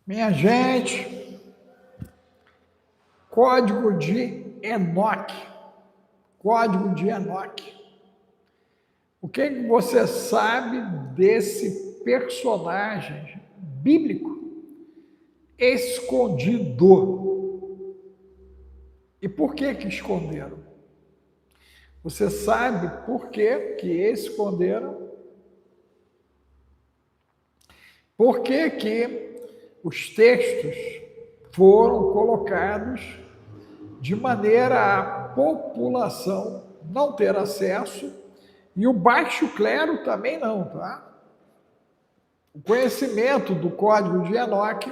Minha gente, código de Enoque. Código de Enoque. O que você sabe desse personagem bíblico escondido? E por que esconderam? Você sabe por que esconderam? Por que os textos foram colocados de maneira a população não ter acesso e o baixo clero também não, tá? O conhecimento do Código de Enoque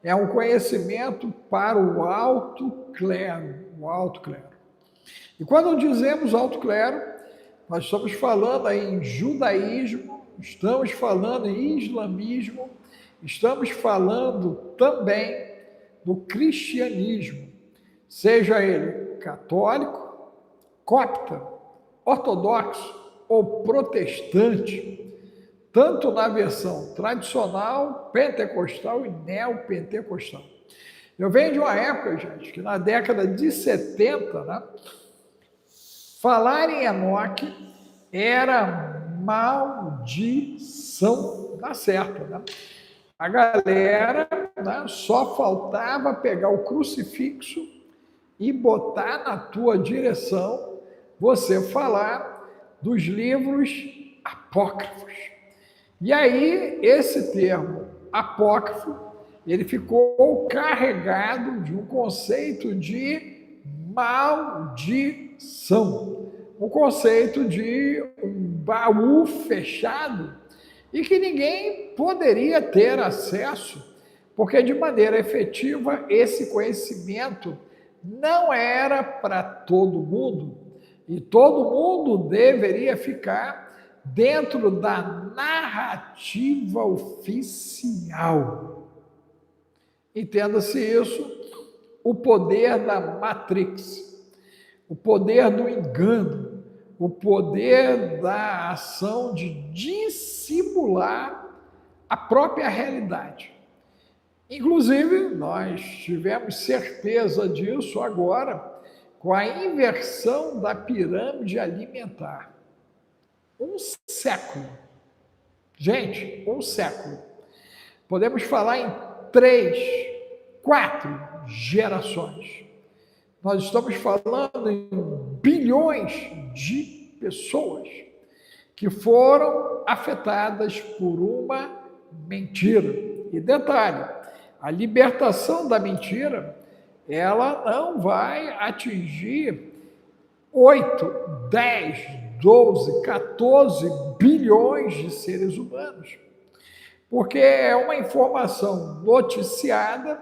é um conhecimento para o alto clero, E quando dizemos alto clero, nós estamos falando em judaísmo, estamos falando em islamismo, estamos falando também do cristianismo, seja ele católico, copta, ortodoxo ou protestante, tanto na versão tradicional, pentecostal e neopentecostal. Eu venho de uma época, gente, que na década de 70, né, falar em Enoque era maldição, tá certo, né? A galera, né, só faltava pegar o crucifixo e botar na tua direção você falar dos livros apócrifos. E aí, esse termo apócrifo, ele ficou carregado de um conceito de maldição, um conceito de um baú fechado e que ninguém poderia ter acesso, porque de maneira efetiva esse conhecimento não era para todo mundo, e todo mundo deveria ficar dentro da narrativa oficial. Entenda-se isso, o poder da Matrix, o poder do engano, o poder da ação de dissimular a própria realidade. Inclusive, nós tivemos certeza disso agora com a inversão da pirâmide alimentar. Um século. Gente, um século. Podemos falar em 3, 4 gerações. Nós estamos falando em bilhões de pessoas que foram afetadas por uma mentira. E detalhe, a libertação da mentira, ela não vai atingir 8, 10, 12, 14 bilhões de seres humanos, porque é uma informação noticiada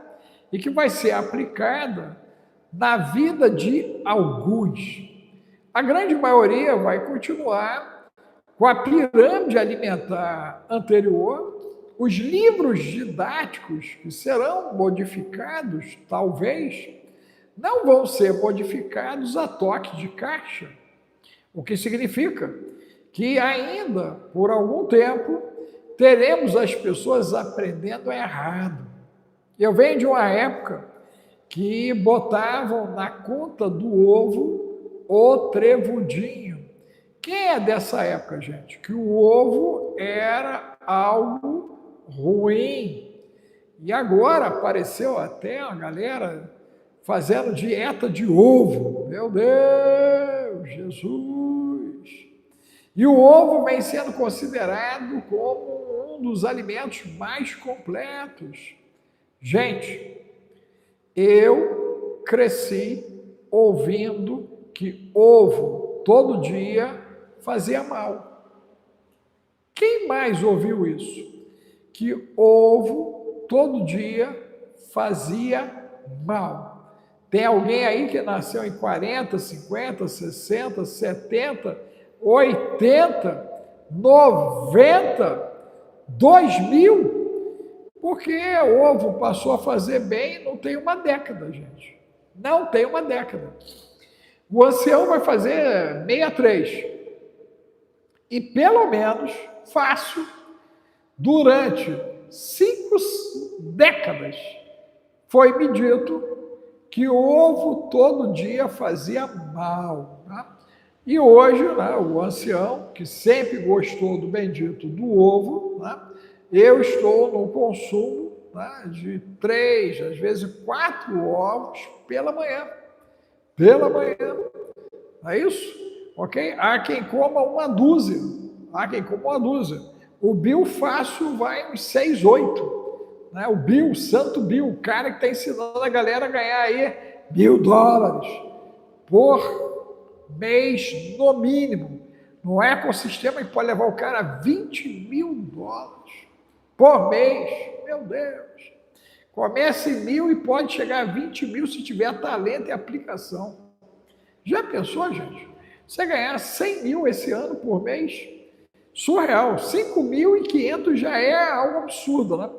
e que vai ser aplicada na vida de alguns. A grande maioria vai continuar com a pirâmide alimentar anterior, os livros didáticos que serão modificados, talvez, não vão ser modificados a toque de caixa, o que significa que ainda, por algum tempo, teremos as pessoas aprendendo errado. Eu venho de uma época que botavam na conta do ovo o trevudinho. Quem é dessa época, gente? Que o ovo era algo ruim. E agora apareceu até a galera fazendo dieta de ovo. Meu Deus, Jesus! E o ovo vem sendo considerado como um dos alimentos mais completos. Gente, eu cresci ouvindo que ovo todo dia fazia mal. Quem mais ouviu isso? Que ovo todo dia fazia mal. Tem alguém aí que nasceu em 40, 50, 60, 70, 80, 90, 2000? Porque o ovo passou a fazer bem, não tem uma década, gente. Não tem uma década. O ancião vai fazer 63. E pelo menos fácil, durante 5 décadas foi-me dito que ovo todo dia fazia mal. Né? E hoje, né, o ancião, que sempre gostou do bendito do ovo, né, eu estou no consumo, né, de 3, às vezes 4 ovos pela manhã. Pela manhã. É isso? Ok? Há quem coma uma dúzia. Há quem coma uma dúzia. O Bill fácil vai uns 6, 8. Né? O Bill, Santo Bill, o cara que está ensinando a galera a ganhar aí $1.000 por mês, no mínimo. No ecossistema que pode levar o cara a $20.000 por mês. Meu Deus. Começa em 1.000 e pode chegar a 20.000 se tiver talento e aplicação. Já pensou, gente? Você ganhar 100.000 esse ano por mês? Surreal. 5.500 já é algo absurdo, né?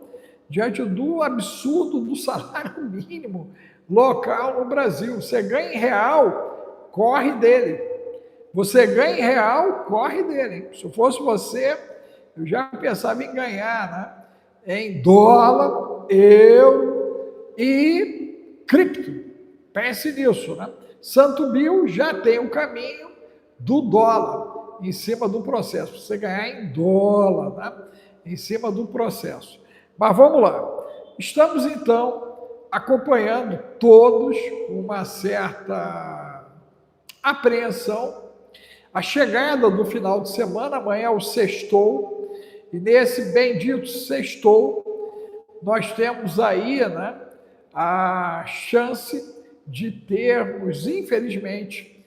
Diante do absurdo do salário mínimo local no Brasil. Você ganha em real, corre dele. Você ganha em real, corre dele. Se eu fosse você, eu já pensava em ganhar, né? Em dólar, euro e cripto. Pense nisso, né? Santo Bill já tem o caminho do dólar em cima do processo. Você ganhar em dólar, né? Em cima do processo. Mas vamos lá. Estamos, então, acompanhando todos com uma certa apreensão a chegada do final de semana. Amanhã é o sextou. E nesse bendito sextou, nós temos aí, né, a chance de termos, infelizmente,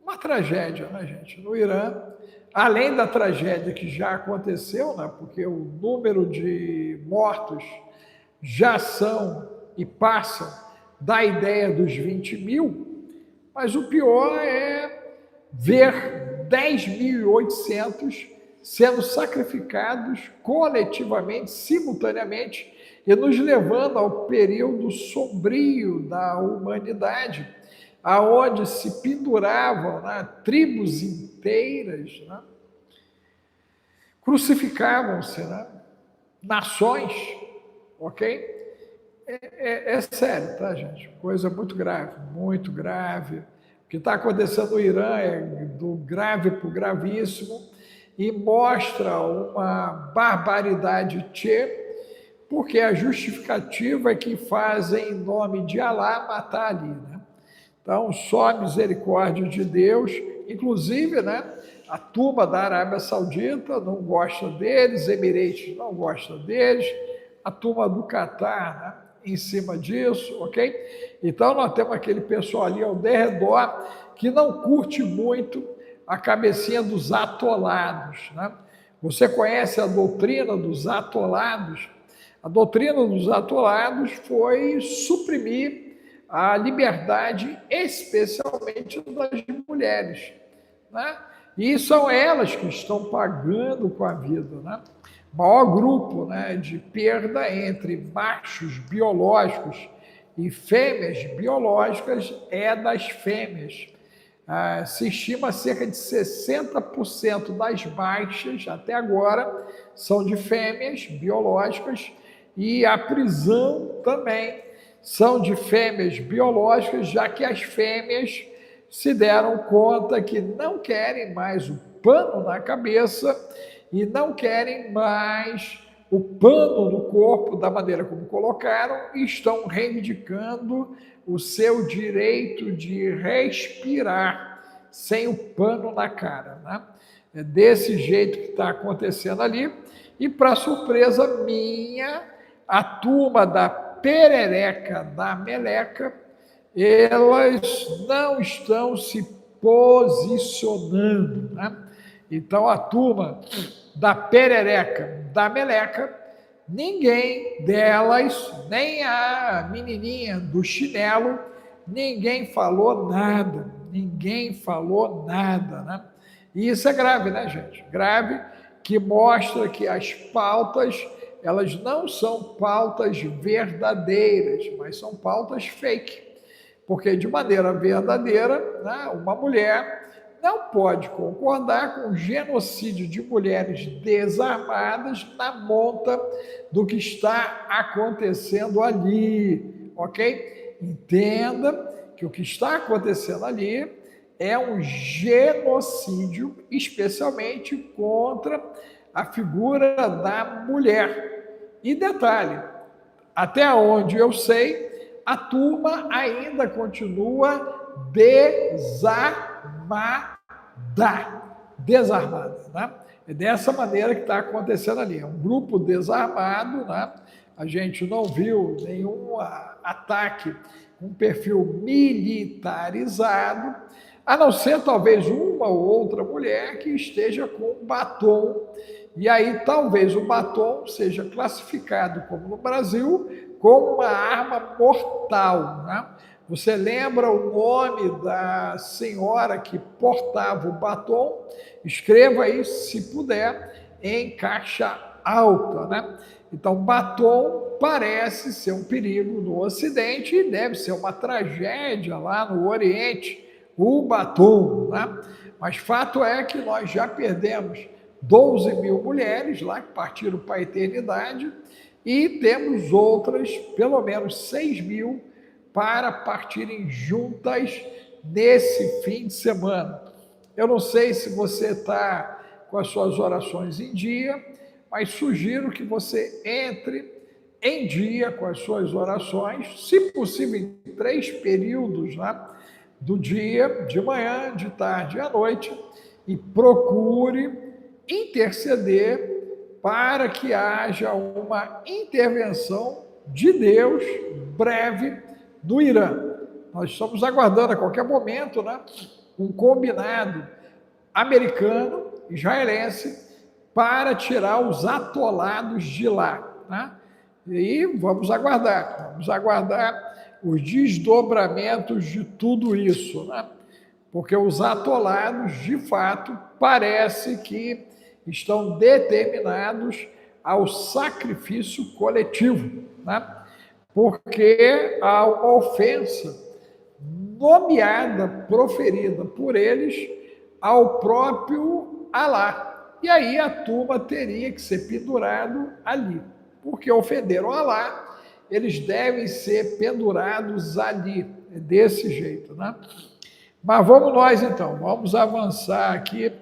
uma tragédia, né, gente, no Irã, além da tragédia que já aconteceu, né, porque o número de mortos já são e passam da ideia dos 20.000, mas o pior é ver 10.800 sendo sacrificados coletivamente, simultaneamente, e nos levando ao período sombrio da humanidade, aonde se penduravam, né, tribos inteiras, né, crucificavam-se, né, nações, ok? É sério, tá, gente? Coisa muito grave, muito grave. O que está acontecendo no Irã é do grave para o gravíssimo e mostra uma barbaridade porque a justificativa é que fazem em nome de Alá matar ali, né? Então, só a misericórdia de Deus, inclusive, né, a turma da Arábia Saudita não gosta deles, Emirates não gosta deles, a turma do Catar, né, em cima disso, ok? Então, nós temos aquele pessoal ali ao derredor que não curte muito a cabecinha dos atolados, né? Você conhece a doutrina dos atolados? A doutrina dos atolados foi suprimir a liberdade, especialmente das mulheres, né? E são elas que estão pagando com a vida, né? O maior grupo, né, de perda entre machos biológicos e fêmeas biológicas é das fêmeas. Se estima cerca de 60% das baixas até agora são de fêmeas biológicas e a prisão também são de fêmeas biológicas, já que as fêmeas se deram conta que não querem mais o pano na cabeça e não querem mais o pano no corpo da maneira como colocaram e estão reivindicando o seu direito de respirar sem o pano na cara, né? É desse jeito que está acontecendo ali. E, para surpresa minha, a turma da perereca, da meleca, elas não estão se posicionando, né? Então, a turma da perereca, da meleca, ninguém delas, nem a menininha do chinelo, ninguém falou nada, né? E isso é grave, né, gente? Grave, que mostra que as pautas, elas não são pautas verdadeiras, mas são pautas fake. Porque, de maneira verdadeira, né, uma mulher não pode concordar com o genocídio de mulheres desarmadas na monta do que está acontecendo ali, ok? Entenda que o que está acontecendo ali é um genocídio, especialmente contra a figura da mulher. E detalhe, até onde eu sei, a turma ainda continua desarmada, né? É dessa maneira que está acontecendo ali. É um grupo desarmado, né? A gente não viu nenhum ataque com perfil militarizado, a não ser talvez uma ou outra mulher que esteja com batom, e aí talvez o batom seja classificado, como no Brasil, como uma arma mortal, né? Você lembra o nome da senhora que portava o batom? Escreva aí, se puder, em caixa alta, né? Então, batom parece ser um perigo no Ocidente e deve ser uma tragédia lá no Oriente, o batom, né? Mas fato é que nós já perdemos 12 mil mulheres lá que partiram para a eternidade e temos outras, pelo menos 6 mil, para partirem juntas nesse fim de semana. Eu não sei se você está com as suas orações em dia, mas sugiro que você entre em dia com as suas orações, se possível em 3 períodos, né, do dia, de manhã, de tarde e à noite, e procure interceder para que haja uma intervenção de Deus breve do Irã. Nós estamos aguardando a qualquer momento, né, um combinado americano, israelense, para tirar os atolados de lá, né? E vamos aguardar os desdobramentos de tudo isso, né? Porque os atolados, de fato, parece que estão determinados ao sacrifício coletivo, né? Porque há uma ofensa nomeada, proferida por eles ao próprio Alá. E aí a turma teria que ser pendurado ali. Porque ofenderam Alá, eles devem ser pendurados ali, desse jeito, né? Mas vamos nós então, vamos avançar aqui.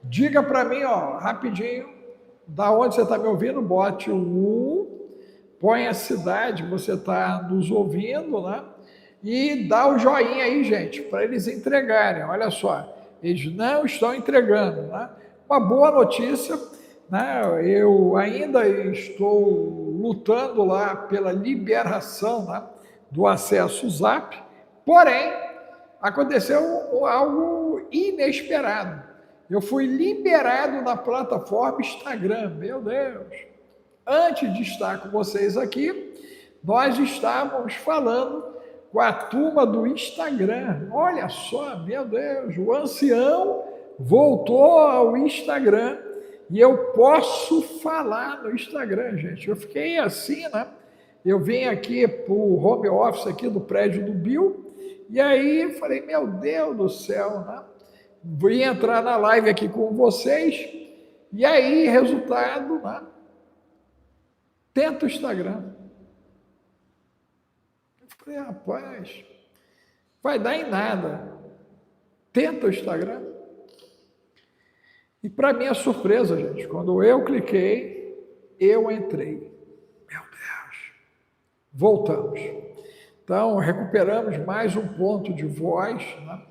Diga para mim, ó, rapidinho, da onde você está me ouvindo, bote o 1, põe a cidade que você está nos ouvindo, né? E dá o joinha aí, gente, para eles entregarem. Olha só, eles não estão entregando, né? Uma boa notícia, né? Eu ainda estou lutando lá pela liberação, né, do acesso Zap, porém, aconteceu algo inesperado. Eu fui liberado na plataforma Instagram, meu Deus. Antes de estar com vocês aqui, nós estávamos falando com a turma do Instagram. Olha só, meu Deus, o ancião voltou ao Instagram e eu posso falar no Instagram, gente. Eu fiquei assim, né? Eu vim aqui para o home office aqui do prédio do Bill e aí falei, meu Deus do céu, né? Vim entrar na live aqui com vocês e aí, resultado, né? Tenta o Instagram. Eu falei, rapaz, vai dar em nada. Tenta o Instagram. E para minha surpresa, gente, quando eu cliquei, eu entrei. Meu Deus. Voltamos. Então, recuperamos mais um ponto de voz, né?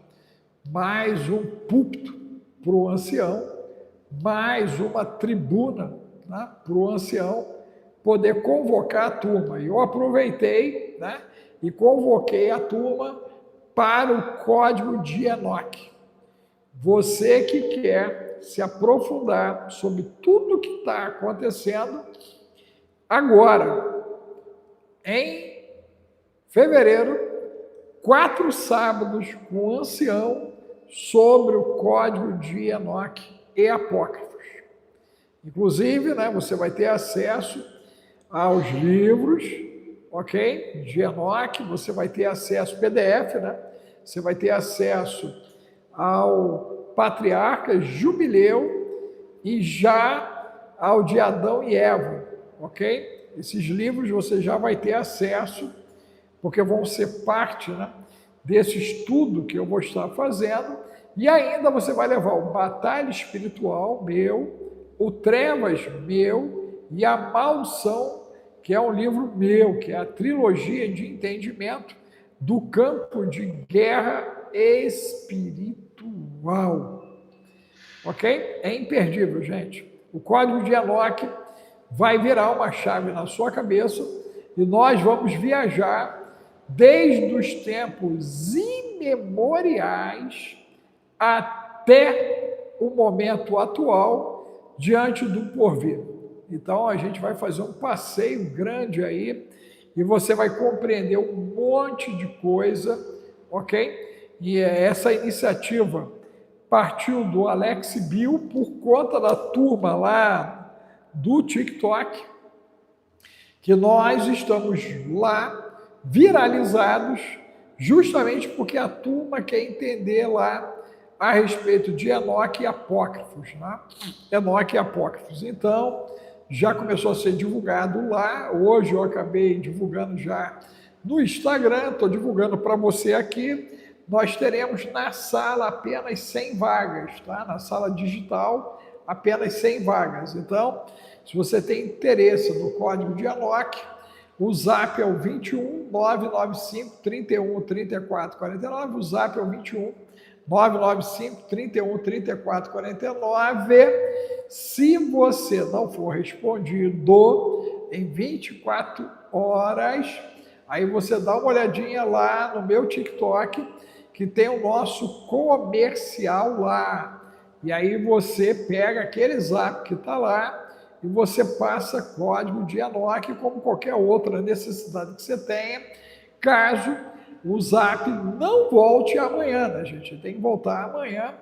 Mais um púlpito para o ancião, mais uma tribuna, né, para o ancião poder convocar a turma. E eu aproveitei, né, e convoquei a turma para o código de Enoque. Você que quer se aprofundar sobre tudo que está acontecendo, agora, em fevereiro, 4 sábados com o ancião sobre o código de Enoque e apócrifos. Inclusive, né, você vai ter acesso aos livros, ok? De Enoque, você vai ter acesso PDF, né? Você vai ter acesso ao Patriarcas, Jubileu e já ao de Adão e Eva, ok? Esses livros você já vai ter acesso, porque vão ser parte, né, desse estudo que eu vou estar fazendo, e ainda você vai levar o Batalha Espiritual meu, o Trevas meu e a Maldição, que é um livro meu, que é a trilogia de entendimento do campo de guerra espiritual. Ok? É imperdível, gente. O código de Enoque vai virar uma chave na sua cabeça e nós vamos viajar desde os tempos imemoriais até o momento atual, diante do porvir. Então, a gente vai fazer um passeio grande aí e você vai compreender um monte de coisa, ok? E essa iniciativa partiu do Alex Bill por conta da turma lá do TikTok, que nós estamos lá viralizados justamente porque a turma quer entender lá a respeito de Enoque e Apócrifos, né? Enoque e Apócrifos. Então, já começou a ser divulgado lá. Hoje eu acabei divulgando já no Instagram, estou divulgando para você aqui. Nós teremos na sala apenas 100 vagas, tá? Na sala digital, apenas 100 vagas. Então, se você tem interesse no código de Enoque, o zap é o 21 995 31 34 49, o zap é o 21 995 31 34 49. Se você não for respondido em 24 horas, aí você dá uma olhadinha lá no meu TikTok, que tem o nosso comercial lá. E aí você pega aquele zap que está lá e você passa código de Enoque como qualquer outra necessidade que você tenha, caso o zap não volte amanhã, né, gente? Tem que voltar amanhã,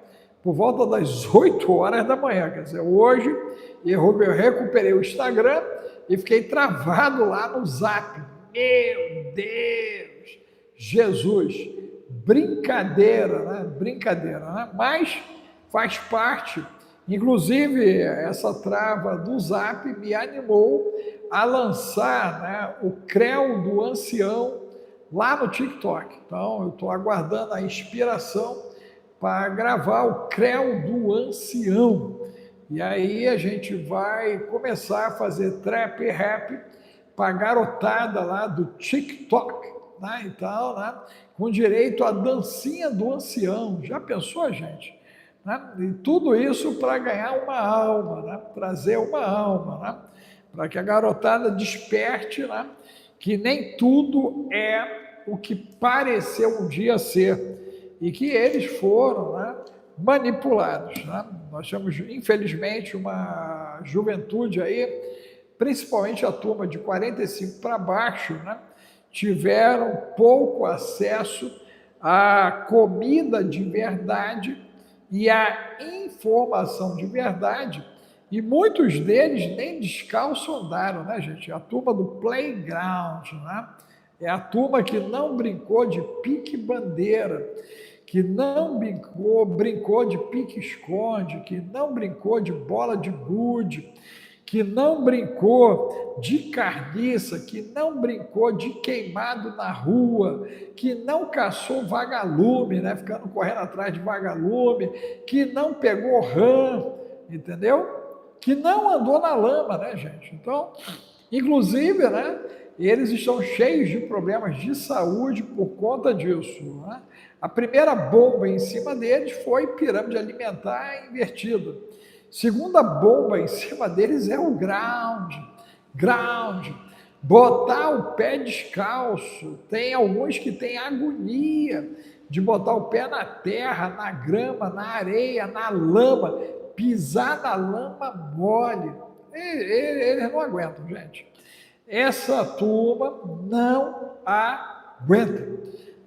por volta das 8 horas da manhã. Quer dizer, hoje eu recuperei o Instagram e fiquei travado lá no zap. Meu Deus! Jesus! Brincadeira, né? Brincadeira, né? Mas faz parte. Inclusive, essa trava do zap me animou a lançar, né, o CREO do Ancião lá no TikTok. Então, eu estou aguardando a inspiração para gravar o CREO do Ancião. E aí a gente vai começar a fazer trap e rap para a garotada lá do TikTok, né? Então, né, com direito à dancinha do ancião. Já pensou, gente? Né? E tudo isso para ganhar uma alma, né? Trazer uma alma, né? Para que a garotada desperte, né? Que nem tudo é o que pareceu um dia ser e que eles foram, né, manipulados, né? Nós temos, infelizmente, uma juventude aí, principalmente a turma de 45 para baixo, né, tiveram pouco acesso à comida de verdade e à informação de verdade, e muitos deles nem descalço andaram, né, gente? A turma do playground, né? É a turma que não brincou de pique-bandeira, que não brincou de pique-esconde, que não brincou de bola de gude, que não brincou de carniça, que não brincou de queimado na rua, que não caçou vagalume, né, ficando correndo atrás de vagalume, que não pegou rã, entendeu? Que não andou na lama, né, gente? Então, inclusive, né, eles estão cheios de problemas de saúde por conta disso, né? A primeira bomba em cima deles foi pirâmide alimentar invertida. Segunda bomba em cima deles é o ground, botar o pé descalço. Tem alguns que têm agonia de botar o pé na terra, na grama, na areia, na lama, pisar na lama mole. Eles não aguentam, gente. Essa turma não aguenta.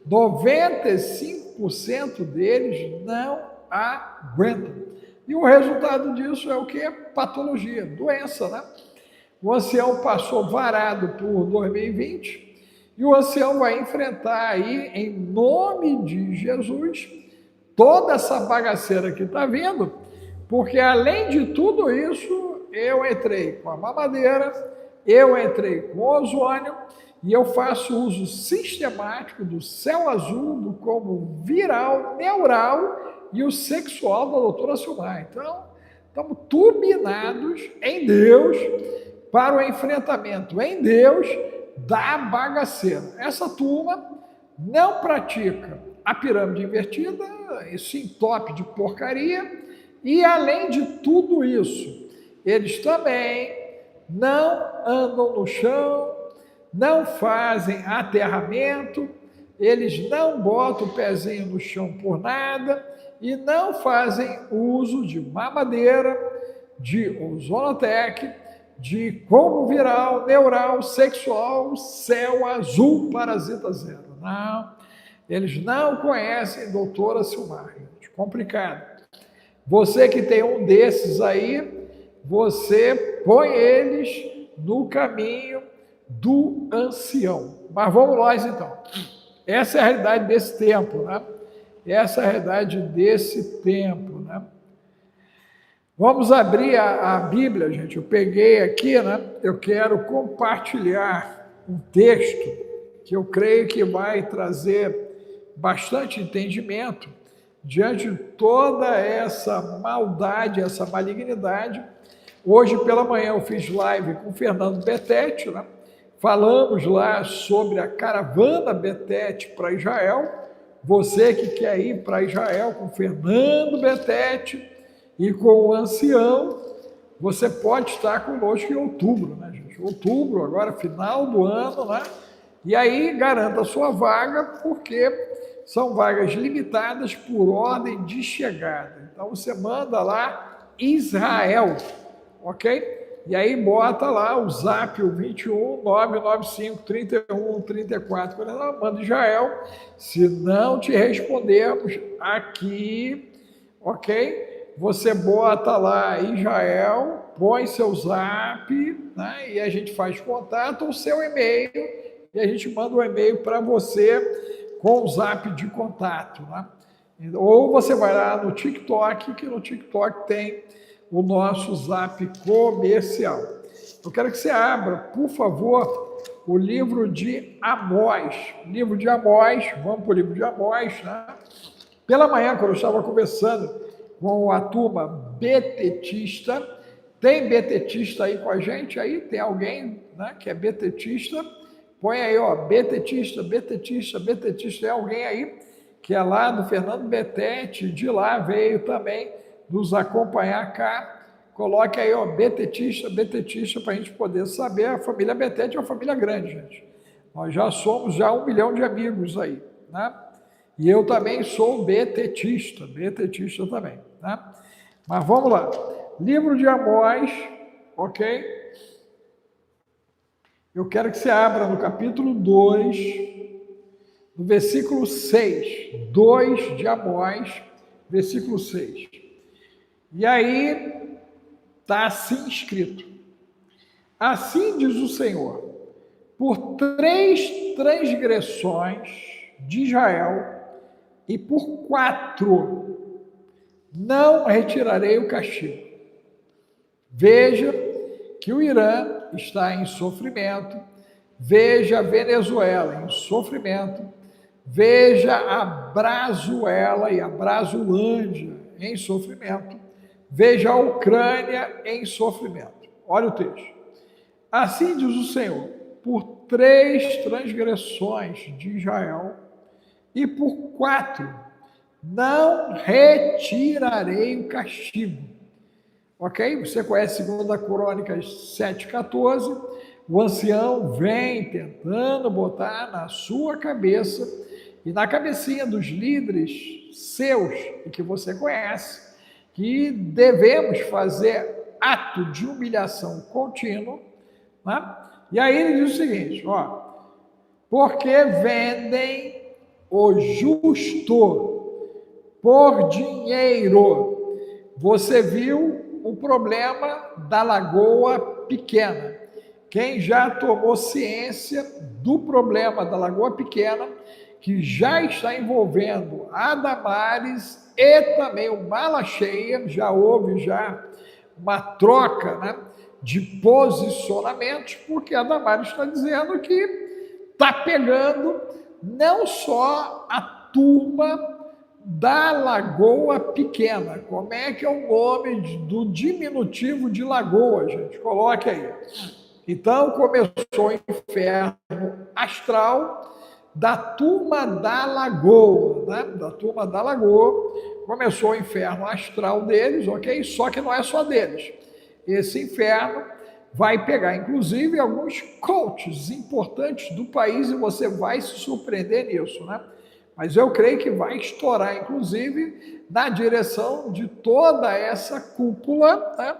95% deles não aguentam. E o resultado disso é o que? Patologia, doença, né? O ancião passou varado por 2020 e o ancião vai enfrentar aí, em nome de Jesus, toda essa bagaceira que está vindo, porque além de tudo isso, eu entrei com a mamadeira, eu entrei com o ozônio e eu faço uso sistemático do céu azul, do combo viral, neural e o sexual da doutora Silmar. Então, estamos turbinados em Deus para o enfrentamento em Deus da bagaceira. Essa turma não pratica a pirâmide invertida, esse entope de porcaria, e além de tudo isso, eles também não andam no chão, não fazem aterramento, eles não botam o pezinho no chão por nada e não fazem uso de mamadeira, de ozonotec, de combo viral, neural, sexual, céu azul, parasita zero. Não, eles não conhecem doutora Silmar, gente. Complicado. Você que tem um desses aí, você põe eles no caminho do ancião. Mas vamos nós então. Essa é a realidade desse tempo, né? Essa é a realidade desse tempo, né? Vamos abrir a Bíblia, gente. Eu peguei aqui, né? Eu quero compartilhar um texto que eu creio que vai trazer bastante entendimento diante de toda essa maldade, essa malignidade. Hoje pela manhã eu fiz live com o Fernando Betete, né? Falamos lá sobre a caravana Betete para Israel. Você que quer ir para Israel com o Fernando Betete e com o ancião, você pode estar conosco em outubro, né, gente? Outubro, agora final do ano, né? E aí garanta a sua vaga, porque são vagas limitadas por ordem de chegada. Então você manda lá Israel, ok? E aí bota lá o zap, o 21 995 31 34 49, manda Israel. Se não te respondermos aqui, ok? Você bota lá Israel, põe seu zap, né? E a gente faz contato, ou seu e-mail, e a gente manda um e-mail para você com o zap de contato, né? Ou você vai lá no TikTok, que no TikTok tem o nosso zap comercial. Eu quero que você abra, por favor, o livro de Amós. Livro de Amós, vamos para o livro de Amós, né? Pela manhã, quando eu estava conversando com a turma betetista, tem betetista aí com a gente? Aí tem alguém, né, que é betetista? Põe aí, ó, betetista, betetista, betetista. É alguém aí que é lá do Fernando Betete, de lá veio também nos acompanhar cá. Coloque aí, ó, betetista, betetista, para a gente poder saber. A família Betete é uma família grande, gente. Nós já somos 1 milhão de amigos aí, né? E eu também sou betetista também, tá? Mas vamos lá. Livro de Amós, ok? Eu quero que você abra no capítulo 2, no versículo 6. 2 de Amós, versículo 6. E aí está assim escrito: assim diz o Senhor, por 3 transgressões de Israel e por 4 não retirarei o castigo. Veja que o Irã está em sofrimento, veja a Venezuela em sofrimento, veja a Brazuela e a Brazulândia em sofrimento, veja a Ucrânia em sofrimento. Olha o texto. Assim diz o Senhor, por 3 transgressões de Israel e por 4 não retirarei o castigo. Ok? Você conhece 2 Crônicas 7,14. O ancião vem tentando botar na sua cabeça e na cabecinha dos líderes seus, e que você conhece, que devemos fazer ato de humilhação contínuo, né? E aí ele diz o seguinte, ó: porque vendem o justo por dinheiro. Você viu o problema da Lagoa Pequena. Quem já tomou ciência do problema da Lagoa Pequena, que já está envolvendo a Damares e também o Mala Cheia. Já houve já uma troca, né, de posicionamentos, porque a Damares está dizendo que está pegando não só a turma da Lagoa Pequena. Como é que é o nome do diminutivo de Lagoa, gente? Coloque aí. Então, começou o inferno astral da turma da Lagoa, né? Da turma da Lagoa. Começou o inferno astral deles, ok? Só que não é só deles. Esse inferno vai pegar, inclusive, alguns coaches importantes do país e você vai se surpreender nisso, né? Mas eu creio que vai estourar, inclusive, na direção de toda essa cúpula, né?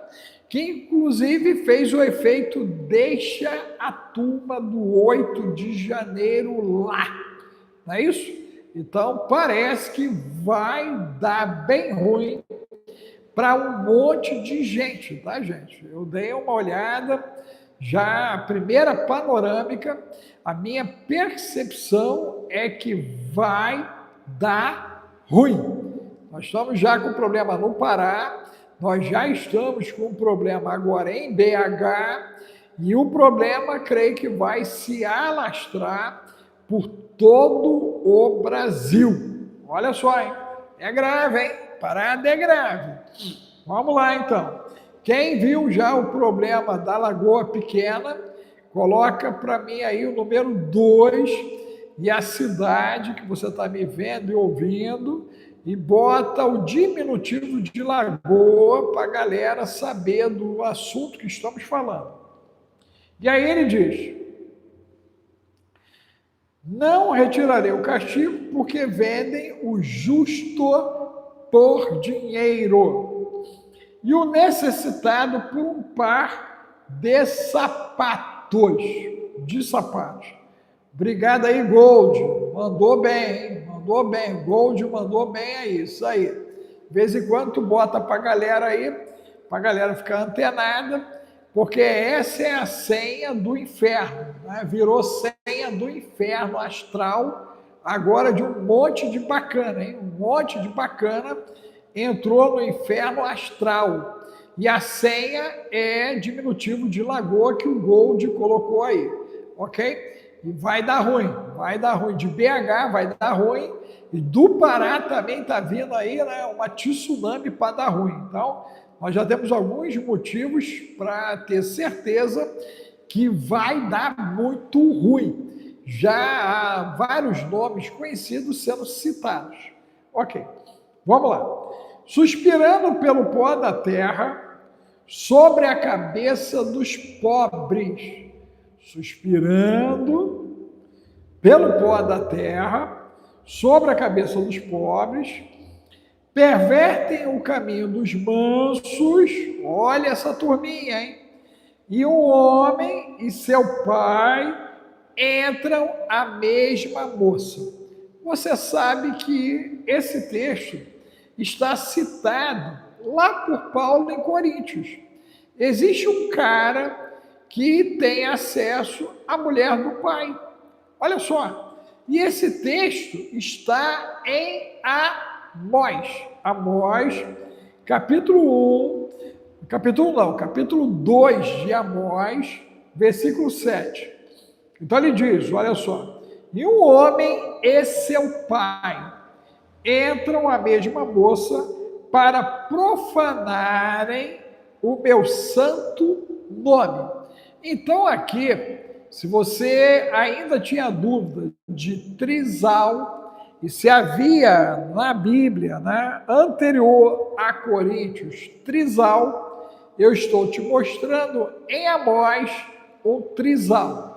Que inclusive fez o efeito deixa a turma do 8 de janeiro lá, não é isso? Então parece que vai dar bem ruim para um monte de gente, tá, gente? Eu dei uma olhada, já a primeira panorâmica, a minha percepção é que vai dar ruim. Nós estamos já com problema no Pará, nós já estamos com um problema agora em BH, e o problema, creio que vai se alastrar por todo o Brasil. Olha só, hein? É grave, hein? Parada é grave. Vamos lá, então. Quem viu já o problema da Lagoa Pequena, coloca para mim aí o número 2 e a cidade que você está me vendo e ouvindo, e bota o diminutivo de Lagoa para a galera saber do assunto que estamos falando. E aí ele diz: não retirarei o castigo, porque vendem o justo por dinheiro, e o necessitado por um par de sapatos. Obrigado aí, Gold. Mandou bem, hein? Mandou bem. Gold mandou bem aí, isso aí. De vez em quando tu bota pra galera aí, pra galera ficar antenada, porque essa é a senha do inferno, né? Virou senha do inferno astral, agora de um monte de bacana, hein? Um monte de bacana entrou no inferno astral. E a senha é diminutivo de Lagoa, que o Gold colocou aí, ok? E vai dar ruim, de BH vai dar ruim, e do Pará também está vindo aí, né, uma tsunami para dar ruim. Então, nós já temos alguns motivos para ter certeza que vai dar muito ruim. Já há vários nomes conhecidos sendo citados. Ok, vamos lá. Suspirando pelo pó da terra, sobre a cabeça dos pobres. Suspirando pelo pó da terra, sobre a cabeça dos pobres, pervertem o caminho dos mansos. Olha essa turminha, hein? E um homem e seu pai entram a mesma moça. Você sabe que esse texto está citado lá por Paulo em Coríntios. Existe um cara que tem acesso à mulher do pai. Olha só. E esse texto está em Amós. Amós, capítulo 2 de Amós, versículo 7. Então ele diz, olha só: e um homem e seu pai entram a mesma moça para profanarem o meu santo nome. Então aqui, se você ainda tinha dúvida de trisal, e se havia na Bíblia, né, anterior a Coríntios, trisal, eu estou te mostrando em Amós um trisal.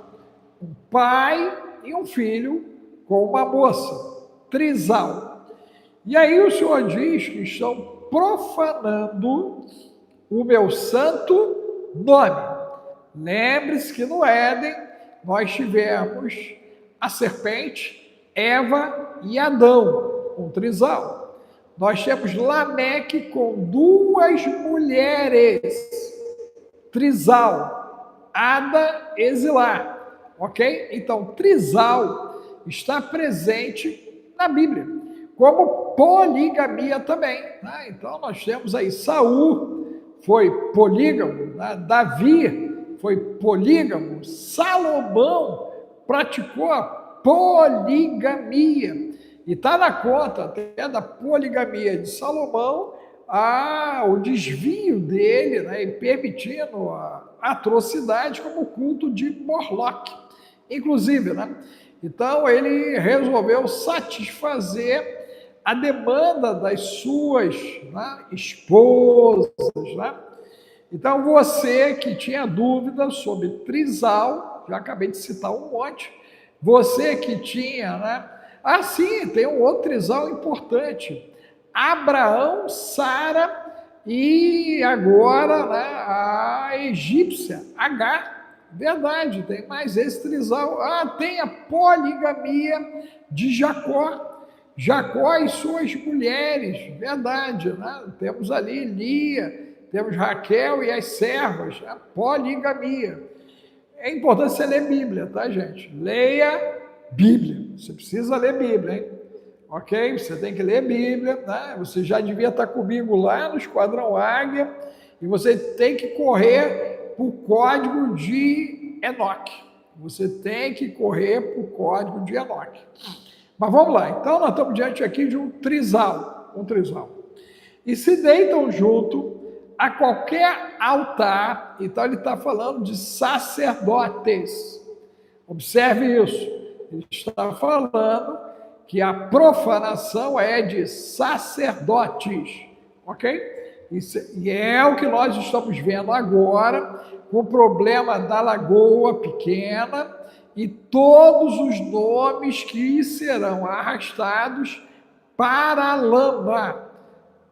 Um pai e um filho com uma moça. Trisal. E aí o Senhor diz que estão profanando o meu santo nome. Lembre-se que no Éden nós tivemos a serpente, Eva e Adão, um trisal. Nós temos Lameque com duas mulheres, trisal, Ada e Zilá, ok? Então, trisal está presente na Bíblia, como poligamia também. Né? Então, nós temos aí Saul foi polígamo, né? Davi foi polígamo, Salomão praticou a poligamia. E está na conta até da poligamia de Salomão o desvio dele, né, e permitindo a atrocidade como o culto de Moloque, inclusive, né? Então ele resolveu satisfazer a demanda das suas, né, esposas, né? Então você que tinha dúvida sobre trisal, já acabei de citar um monte, você que tinha, né? Ah, sim, tem um outro trisal importante. Abraão, Sara e agora, né, a egípcia, Agar. Verdade, tem mais esse trisal. Ah, tem a poligamia de Jacó. Jacó e suas mulheres. Verdade, né? Temos ali Lia, temos Raquel e as servas. A poligamia. É importante você ler Bíblia, tá, gente? Leia Bíblia. Você precisa ler Bíblia, hein? Ok? Você tem que ler Bíblia, né? Você já devia estar comigo lá no Esquadrão Águia e você tem que correr para o código de Enoque. Você tem que correr para o código de Enoque. Mas vamos lá. Então, nós estamos diante aqui de um trisal. E se deitam junto a qualquer altar. Então, ele está falando de sacerdotes. Observe isso. Ele está falando que a profanação é de sacerdotes, ok? E é o que nós estamos vendo agora, com o problema da Lagoa Pequena e todos os nomes que serão arrastados para a lama.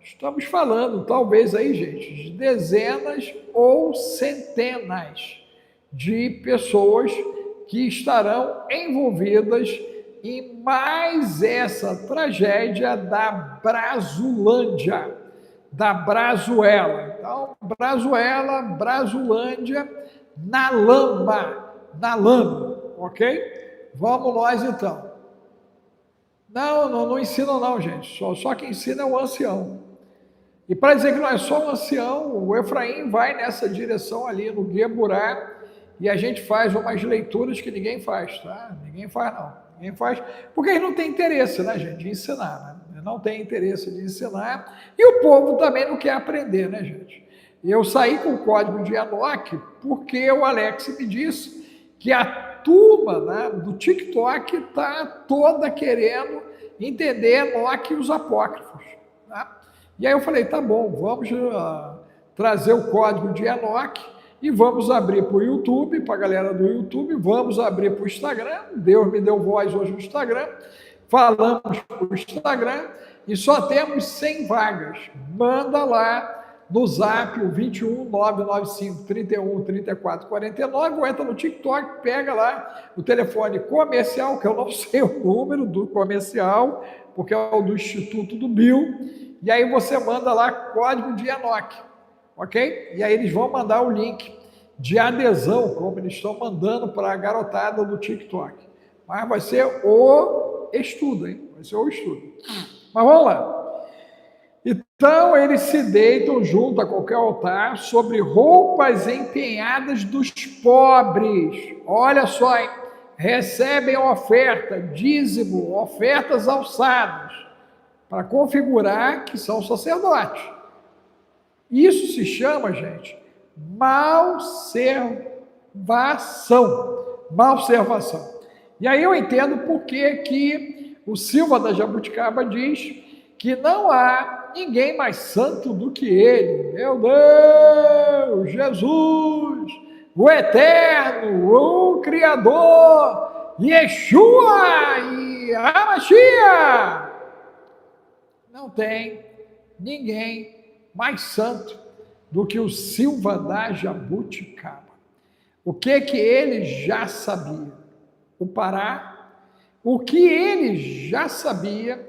Estamos falando, talvez aí, gente, de dezenas ou centenas de pessoas que estarão envolvidas e mais essa tragédia da Brasulândia, da Brazuela. Então, Brasulândia, na lama, ok? Vamos nós então. Não ensina não, gente, só quem ensina é o ancião. E para dizer que não é só um ancião, o Efraim vai nessa direção ali no Gueburá e a gente faz umas leituras que ninguém faz, tá? Ninguém faz não. Ninguém faz, porque eles não têm interesse, né, gente, de ensinar, né? Não tem interesse de ensinar, e o povo também não quer aprender, né, gente? Eu saí com o código de Enoque porque o Alex me disse que a turma, né, do TikTok está toda querendo entender Enoque e os apócrifos, tá? E aí eu falei, tá bom, vamos trazer o código de Enoque, e vamos abrir para o YouTube, para a galera do YouTube, vamos abrir para o Instagram, Deus me deu voz hoje no Instagram, falamos para o Instagram e só temos 100 vagas. Manda lá no Zap, o 21 995 31 34 49, ou entra no TikTok, pega lá o telefone comercial, que eu não sei o número do comercial, porque é o do Instituto do Bill, e aí você manda lá código de Enoque. Ok? E aí eles vão mandar o link de adesão, como eles estão mandando para a garotada do TikTok. Mas vai ser o estudo, hein? Vai ser o estudo. Mas vamos lá. Então, eles se deitam junto a qualquer altar sobre roupas empenhadas dos pobres. Olha só, hein? Recebem oferta, dízimo, ofertas alçadas, para configurar que são sacerdotes. Isso se chama, gente, malservação. E aí eu entendo por que o Silva da Jabuticaba diz que não há ninguém mais santo do que ele. Meu Deus, Jesus, o Eterno, o Criador, Yeshua e a Mashiach. Não tem ninguém mais santo do que o Silva da Jabuticaba. O que ele já sabia? O Pará, o que ele já sabia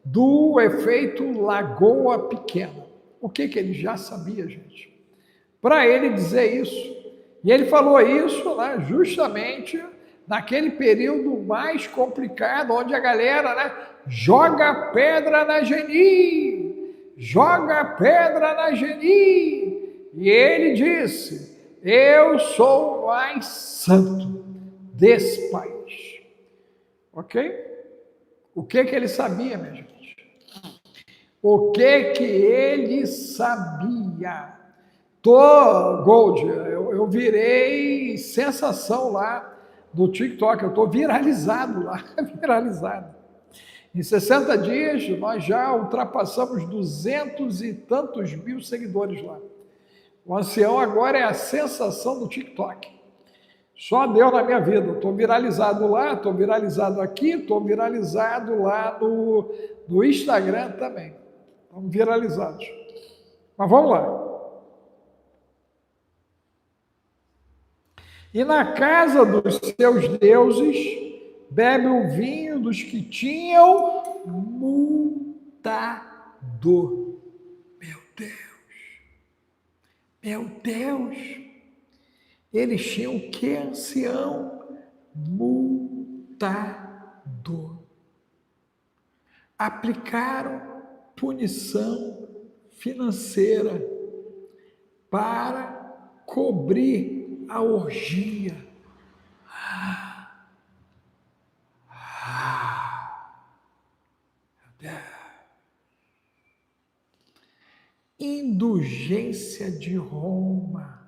do efeito Lagoa Pequena. O que ele já sabia, gente? Para ele dizer isso. E ele falou isso, né, justamente naquele período mais complicado, onde a galera, né, joga pedra na Geni, joga pedra na Geni. E ele disse: eu sou o mais santo desse país. Ok? O que ele sabia, minha gente? O que ele sabia? Gold, eu virei sensação lá no TikTok, eu estou viralizado lá, viralizado. Em 60 dias, nós já ultrapassamos 200 e tantos mil seguidores lá. O ancião agora é a sensação do TikTok. Só Deus na minha vida. Estou viralizado lá, estou viralizado aqui, estou viralizado lá no Instagram também. Estamos viralizados. Mas vamos lá. E na casa dos seus deuses, bebe o vinho dos que tinham mudado. Meu Deus! Meu Deus! Eles tinham o que, ancião? Mudado. Aplicaram punição financeira para cobrir a orgia. Indulgência de Roma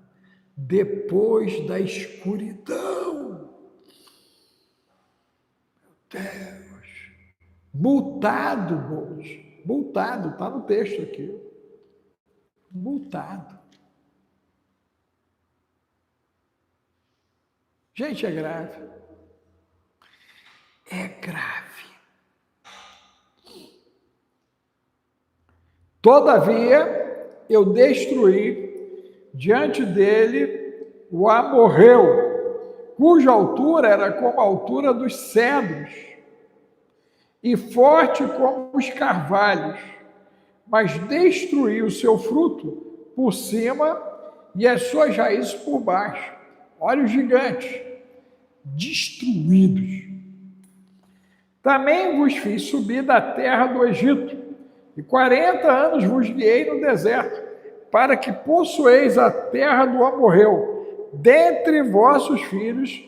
depois da escuridão. Meu Deus. Multado, Gold. Multado, está no texto aqui. Multado. Gente, é grave. É grave. Todavia, eu destruí diante dele o amorreu, cuja altura era como a altura dos cedros, e forte como os carvalhos, mas destruí o seu fruto por cima e as suas raízes por baixo. Olha os gigantes, destruídos. Também vos fiz subir da terra do Egito, e 40 anos vos guiei no deserto, para que possueis a terra do amorreu. Dentre vossos filhos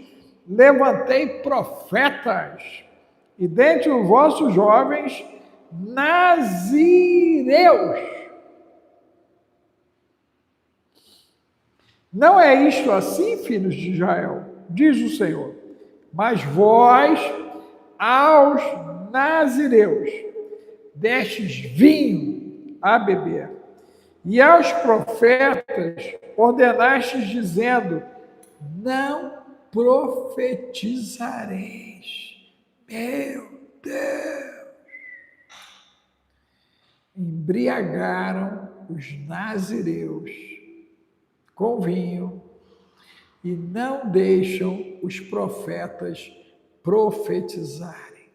levantei profetas, e dentre os vossos jovens, nazireus. Não é isto assim, filhos de Israel, diz o Senhor, mas vós, aos nazireus, destes vinho a beber, e aos profetas ordenastes, dizendo: não profetizareis. Meu Deus! Embriagaram os nazireus com vinho e não deixam os profetas profetizarem.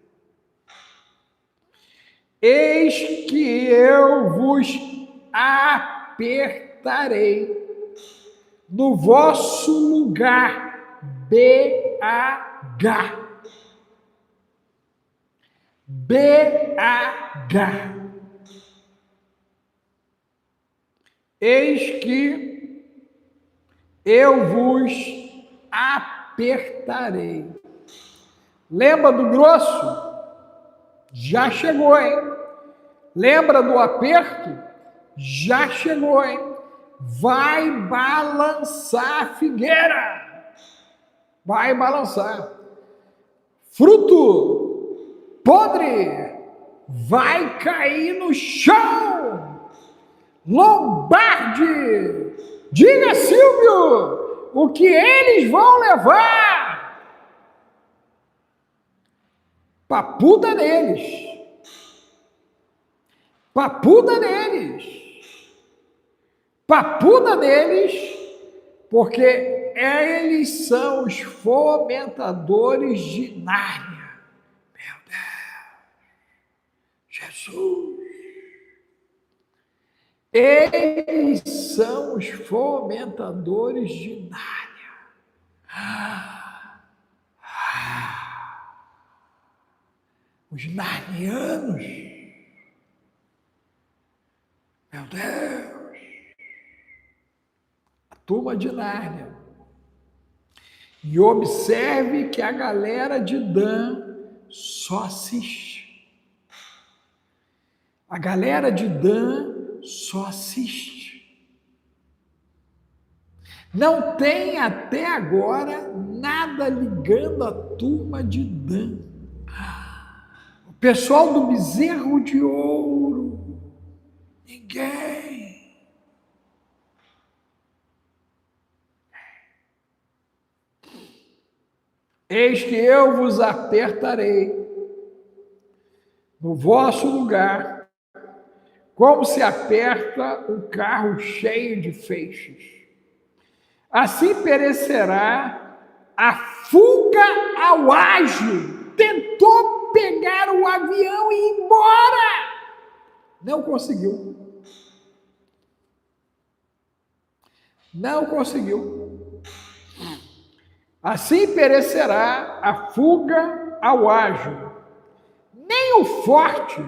Eis que eu vos apertarei no vosso lugar, BH. BH. Eis que eu vos apertarei. Lembra do grosso? Já chegou, hein? Lembra do aperto? Já chegou, hein? Vai balançar a figueira. Vai balançar. Fruto podre vai cair no chão. Lombarde, diga, Silvio, o que eles vão levar? Papuda neles. Papuda neles. Papuda neles, porque eles são os fomentadores de Nárnia. Meu Deus. Jesus. Eles são os fomentadores de Nárnia. Os narnianos. Meu Deus. A turma de Nárnia. E observe que a galera de Dan só assiste. A galera de Dan só assiste. Não tem até agora nada ligando a turma de Dan. O pessoal do bezerro de ouro. Ninguém. Eis que eu vos apertarei no vosso lugar, como se aperta um carro cheio de feixes. Assim perecerá a fuga ao ágil. Tentou pegar o avião e ir embora. Não conseguiu. Não conseguiu. Assim perecerá a fuga ao ágil. Nem o forte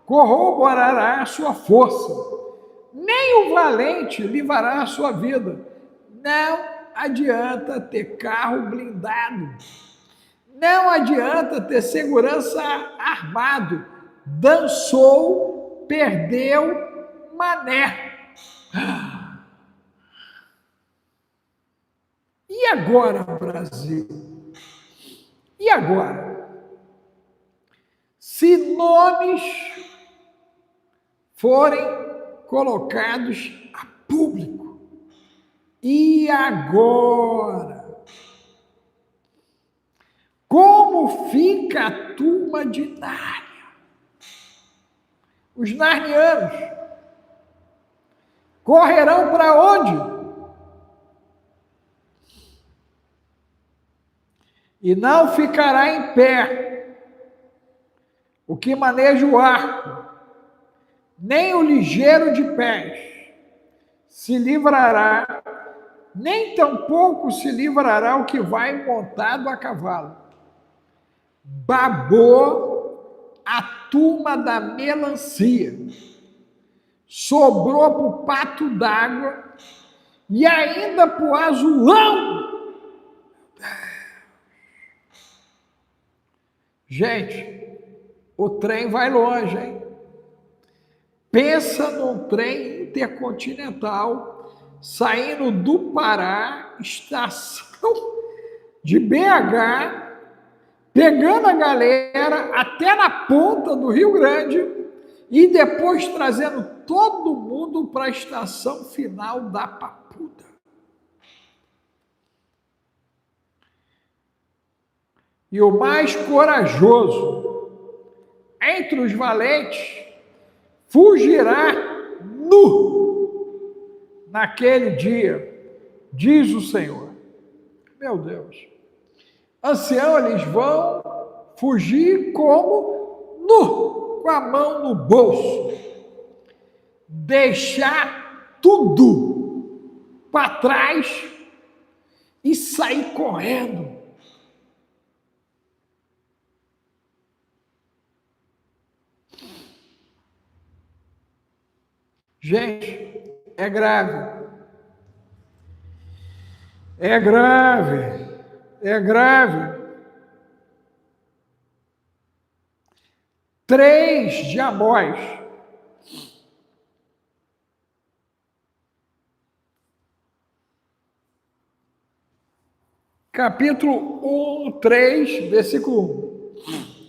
corroborará a sua força, nem o valente livrará a sua vida. Não adianta ter carro blindado. Não adianta ter segurança armado. Dançou, perdeu, mané. E agora, Brasil? E agora? Se nomes forem colocados a público, e agora? Como fica a turma de Nárnia? Os narnianos correrão para onde? E não ficará em pé o que maneja o arco, nem o ligeiro de pés se livrará, nem tampouco se livrará o que vai montado a cavalo. Babou a turma da melancia, sobrou para o pato d'água e ainda para o azulão. Gente, o trem vai longe, hein? Pensa num trem intercontinental saindo do Pará, estação de BH, pegando a galera até na ponta do Rio Grande e depois trazendo todo mundo para a estação final da Papuda. E o mais corajoso entre os valentes fugirá nu naquele dia, diz o Senhor. Meu Deus. Ancião, eles vão fugir como nu, com a mão no bolso. Deixar tudo para trás e sair correndo. Gente, é grave. É grave. É grave. 3 de Amós. Capítulo 1, 3, versículo 1.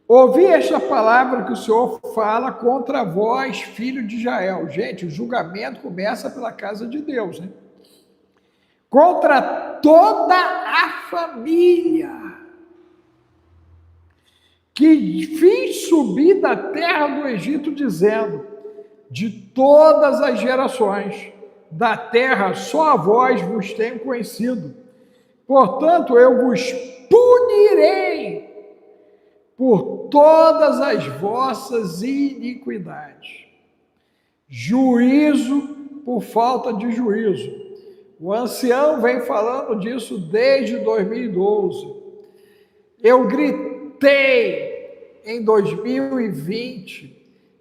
Ouvi esta palavra que o Senhor fala contra vós, filho de Israel. Gente, o julgamento começa pela casa de Deus, né? Contra toda a família que fiz subir da terra do Egito, dizendo: de todas as gerações da terra, só a vós vos tenho conhecido. Portanto, eu vos punirei por todas as vossas iniquidades. Juízo por falta de juízo. O ancião vem falando disso desde 2012. Eu gritei em 2020,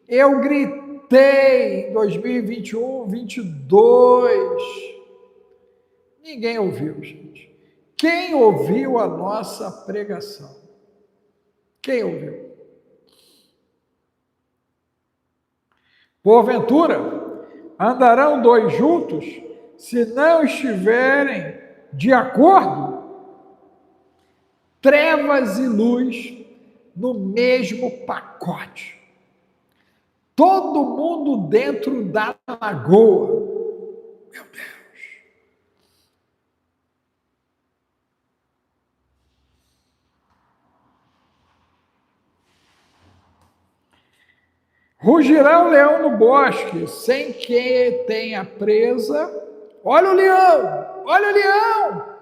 eu gritei em 2021, 22. Ninguém ouviu, gente. Quem ouviu a nossa pregação? Quem ouviu? Porventura, andarão dois juntos se não estiverem de acordo? Trevas e luz no mesmo pacote. Todo mundo dentro da lagoa. Meu Deus. Rugirá o leão no bosque, sem que tenha presa. Olha o leão! Olha o leão!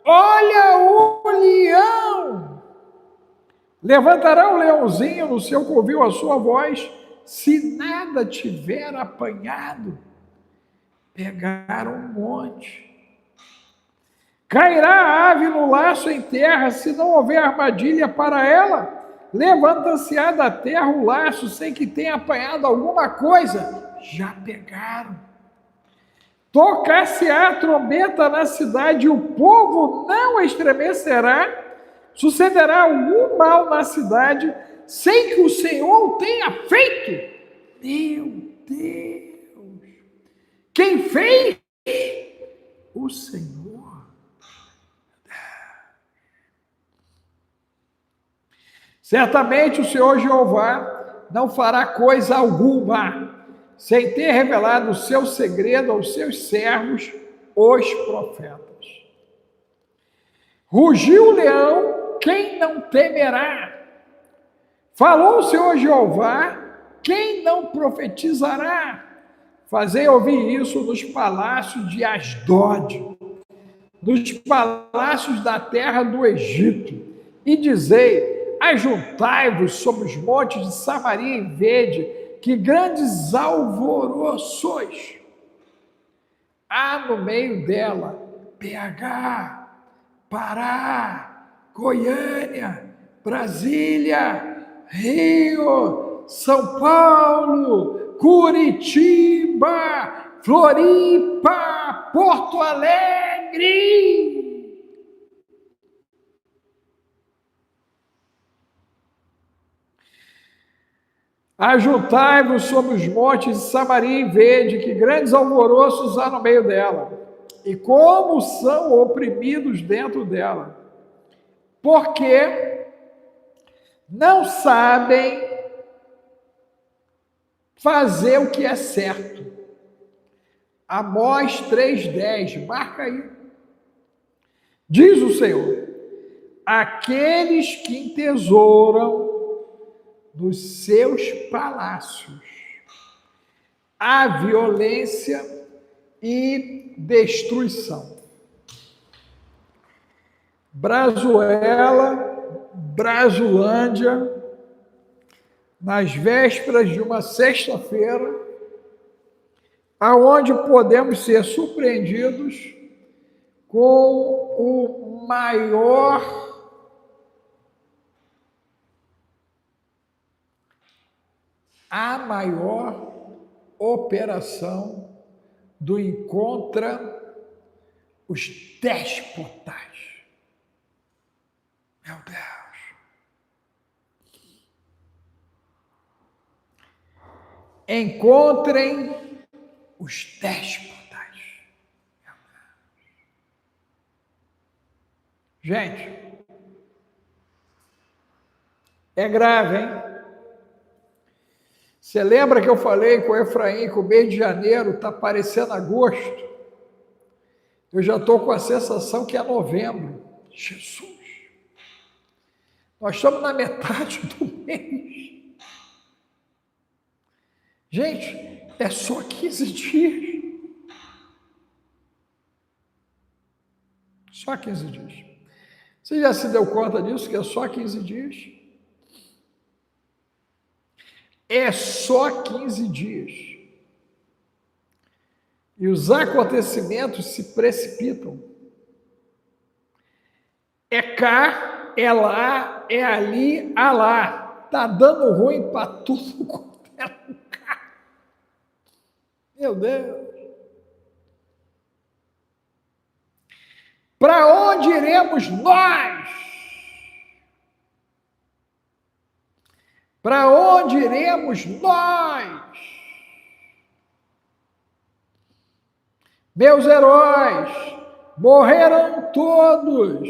Olha o leão! Levantará o leãozinho no seu covil a sua voz, se nada tiver apanhado. Pegaram um monte. Cairá a ave no laço em terra, se não houver armadilha para ela. Levanta-se-á da terra o laço, sem que tenha apanhado alguma coisa. Já pegaram. Tocar-se-á a trombeta na cidade, e o povo não estremecerá. Sucederá algum mal na cidade, sem que o Senhor o tenha feito. Meu Deus! Quem fez? O Senhor. Certamente o Senhor Jeová não fará coisa alguma, sem ter revelado o seu segredo aos seus servos, os profetas. Rugiu o leão, quem não temerá? Falou o Senhor Jeová, quem não profetizará? Fazei ouvir isso nos palácios de Asdod, nos palácios da terra do Egito, e dizei: ajuntai-vos sobre os montes de Samaria e vede que grandes alvoroços há no meio dela. BH, Pará, Goiânia, Brasília, Rio, São Paulo, Curitiba, Floripa, Porto Alegre. Ajuntai-vos sobre os montes de Samaria e vede que grandes alvoroços há no meio dela, e como são oprimidos dentro dela, porque não sabem fazer o que é certo. Amós 3,10, marca aí. Diz o Senhor: aqueles que entesouram nos seus palácios a violência e destruição. Brazuela, Brasulândia, nas vésperas de uma sexta-feira, aonde podemos ser surpreendidos com a maior operação do Encontra os Déspotas. Meu Deus. Encontrem os déspotas. Gente, é grave, hein? Você lembra que eu falei com o Efraim que o mês de janeiro está parecendo agosto? Eu já estou com a sensação que é novembro. Jesus! Nós estamos na metade do mês. Gente, é só 15 dias. Só 15 dias. Você já se deu conta disso, que é só 15 dias? É só 15 dias. E os acontecimentos se precipitam. É cá, é lá, é ali, alá. tá dando ruim para tudo quanto é lugar. Meu Deus. Para onde iremos nós? Para onde iremos nós? Meus heróis morreram todos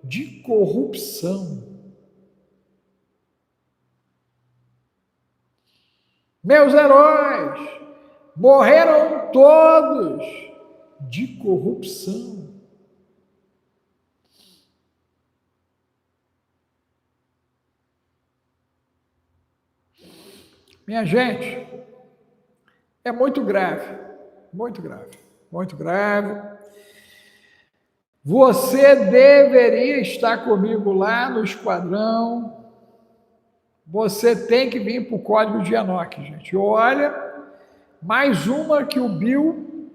de corrupção. Meus heróis morreram todos de corrupção. Minha gente, é muito grave, muito grave, muito grave. Você deveria estar comigo lá no esquadrão. Você tem que vir para o código de Enoque, gente. Olha, mais uma que o Bill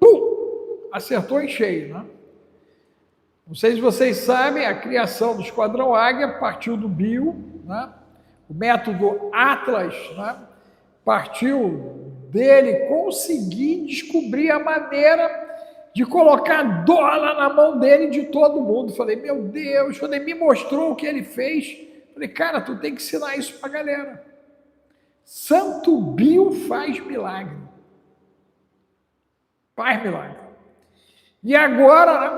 acertou em cheio, né? Não sei se vocês sabem, a criação do Esquadrão Águia partiu do Bill, né? O método Atlas, né? Partiu dele conseguir descobrir a maneira de colocar dólar na mão dele e de todo mundo. Falei, meu Deus, quando ele me mostrou o que ele fez, falei, cara, tu tem que ensinar isso pra galera. Santo Bill faz milagre. Faz milagre. E agora, né,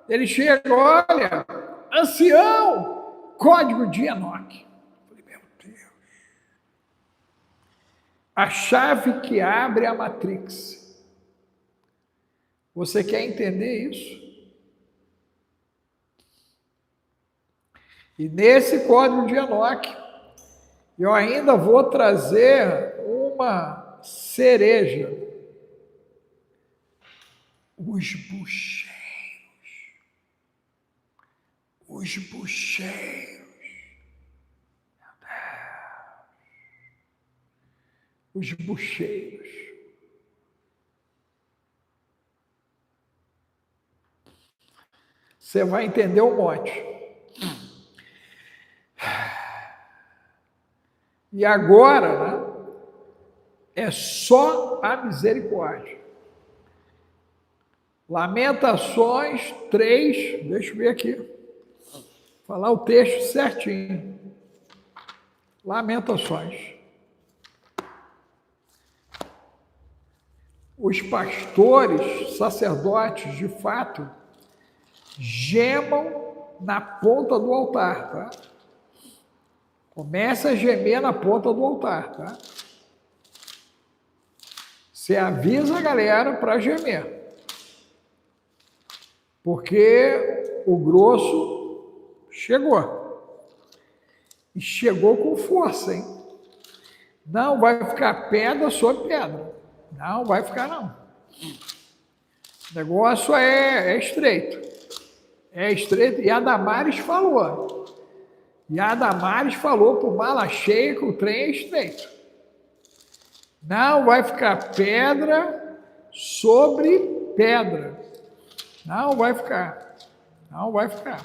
ele chega, olha, ancião, código de Enoque. Falei, meu Deus. A chave que abre a Matrix. Você quer entender isso? E nesse código de Enoque, eu ainda vou trazer uma cereja. Os bucheiros. Os bucheiros. Meu Deus. Os bucheiros. Você vai entender um monte. E agora, né, é só a misericórdia. Lamentações 3, deixa eu ver aqui, falar o texto certinho. Lamentações. Os pastores, sacerdotes, de fato, gemam na ponta do altar, tá? Começa a gemer na ponta do altar, tá? Você avisa a galera para gemer. Porque o grosso chegou. E chegou com força, hein? Não vai ficar pedra sobre pedra. Não vai ficar, não. O negócio é estreito. É estreito. E a Damares falou. E a Damares falou por mala cheia que o trem é estreito. Não vai ficar pedra sobre pedra. Não vai ficar. Não vai ficar.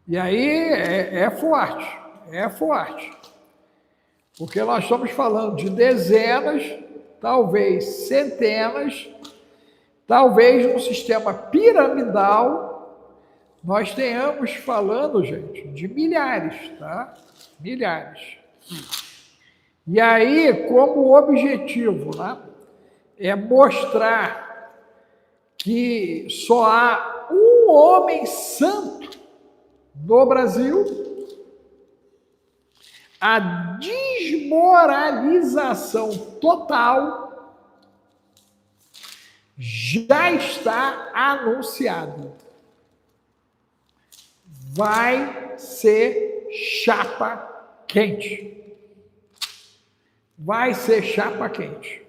E aí é forte. É forte. Porque nós estamos falando de dezenas, talvez centenas, talvez num sistema piramidal, nós tenhamos falando, gente, de milhares, tá? Milhares. E aí, como objetivo, né, é mostrar que só há um homem santo no Brasil, a desmoralização total já está anunciada. Vai ser chapa quente. Vai ser chapa quente.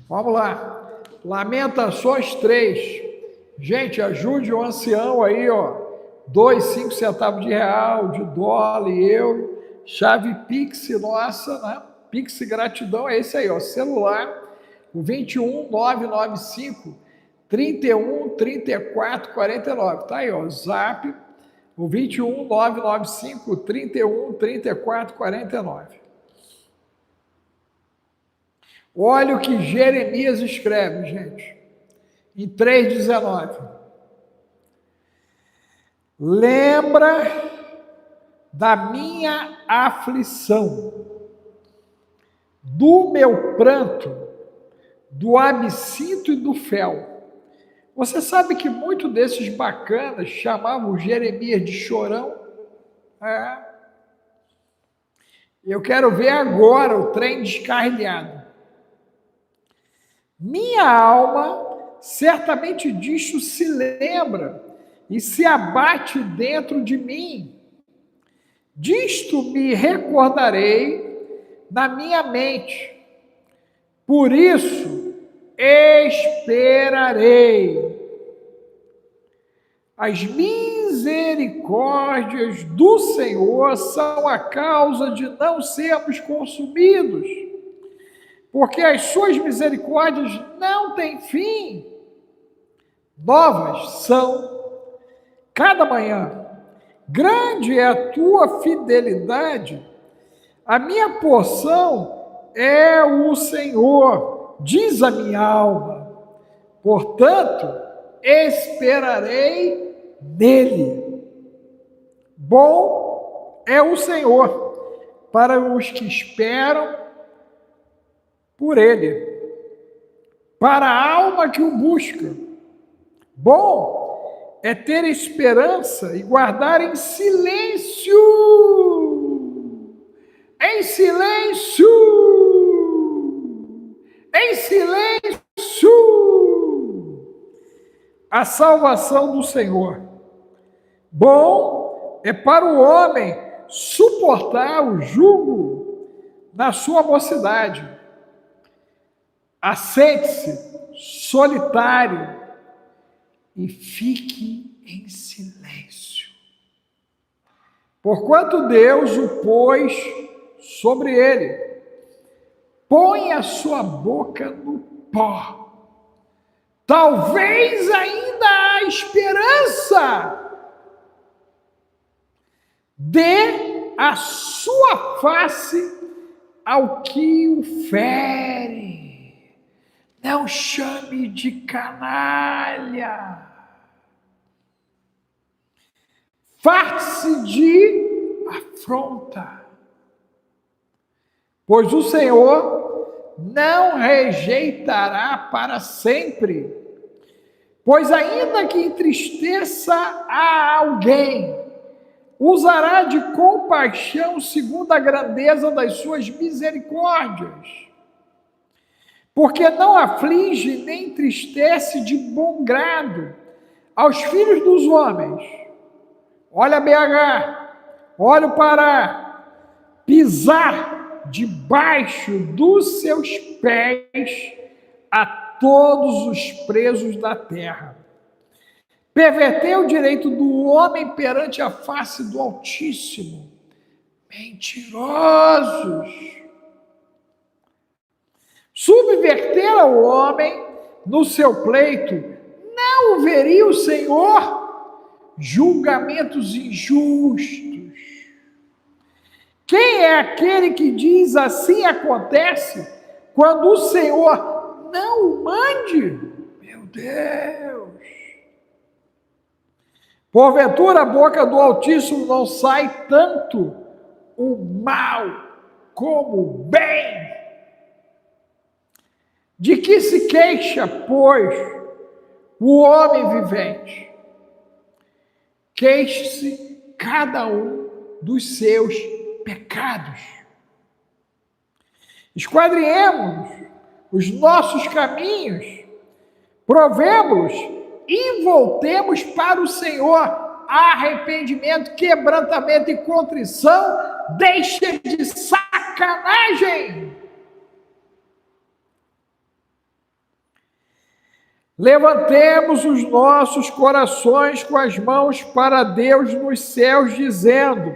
Vamos lá. Lamentações 3. Gente, ajude o ancião aí, ó. 2, 5 centavos de real, de dólar e euro. Chave Pix nossa, né? Pix gratidão é esse aí, ó. Celular, o 21 995 31 34 49. Tá aí, ó. Zap. O 21 995 31 34 49. Olha o que Jeremias escreve, gente, em 3,19. Lembra da minha aflição, do meu pranto, do absinto e do fel. Você sabe que muitos desses bacanas chamavam Jeremias de chorão? É. Eu quero ver agora o trem descarrilhado. Minha alma certamente disto se lembra e se abate dentro de mim. Disto me recordarei na minha mente. Por isso esperarei. As misericórdias do Senhor são a causa de não sermos consumidos, porque as suas misericórdias não têm fim. Novas são cada manhã. Grande é a tua fidelidade. A minha porção é o Senhor, diz a minha alma. Portanto, esperarei nele. Bom é o Senhor para os que esperam por ele, para a alma que o busca. Bom é ter esperança e guardar em silêncio. Em silêncio. Em silêncio. A salvação do Senhor. Bom é para o homem suportar o jugo na sua mocidade. Assente-se solitário e fique em silêncio. Porquanto Deus o pôs sobre ele, põe a sua boca no pó. Talvez ainda há esperança. Dê a sua face ao que o fere. Não chame de canalha. Farte-se de afronta. Pois o Senhor não rejeitará para sempre. Pois ainda que entristeça a alguém, usará de compaixão segundo a grandeza das suas misericórdias. Porque não aflige nem entristece de bom grado aos filhos dos homens. Olha BH, olha o Pará, pisar debaixo dos seus pés a todos os presos da terra. Perverter o direito do homem perante a face do Altíssimo. Mentirosos. Subverter ao homem no seu pleito, não veria o Senhor julgamentos injustos. Quem é aquele que diz assim acontece quando o Senhor não o mande? Meu Deus! Porventura a boca do Altíssimo não sai tanto o mal como o bem. De que se queixa, pois, o homem vivente? Queixe-se cada um dos seus pecados. Esquadrinhemos os nossos caminhos, provemos e voltemos para o Senhor. Arrependimento, quebrantamento e contrição, deixa de sacanagem. Levantemos os nossos corações com as mãos para Deus nos céus, dizendo: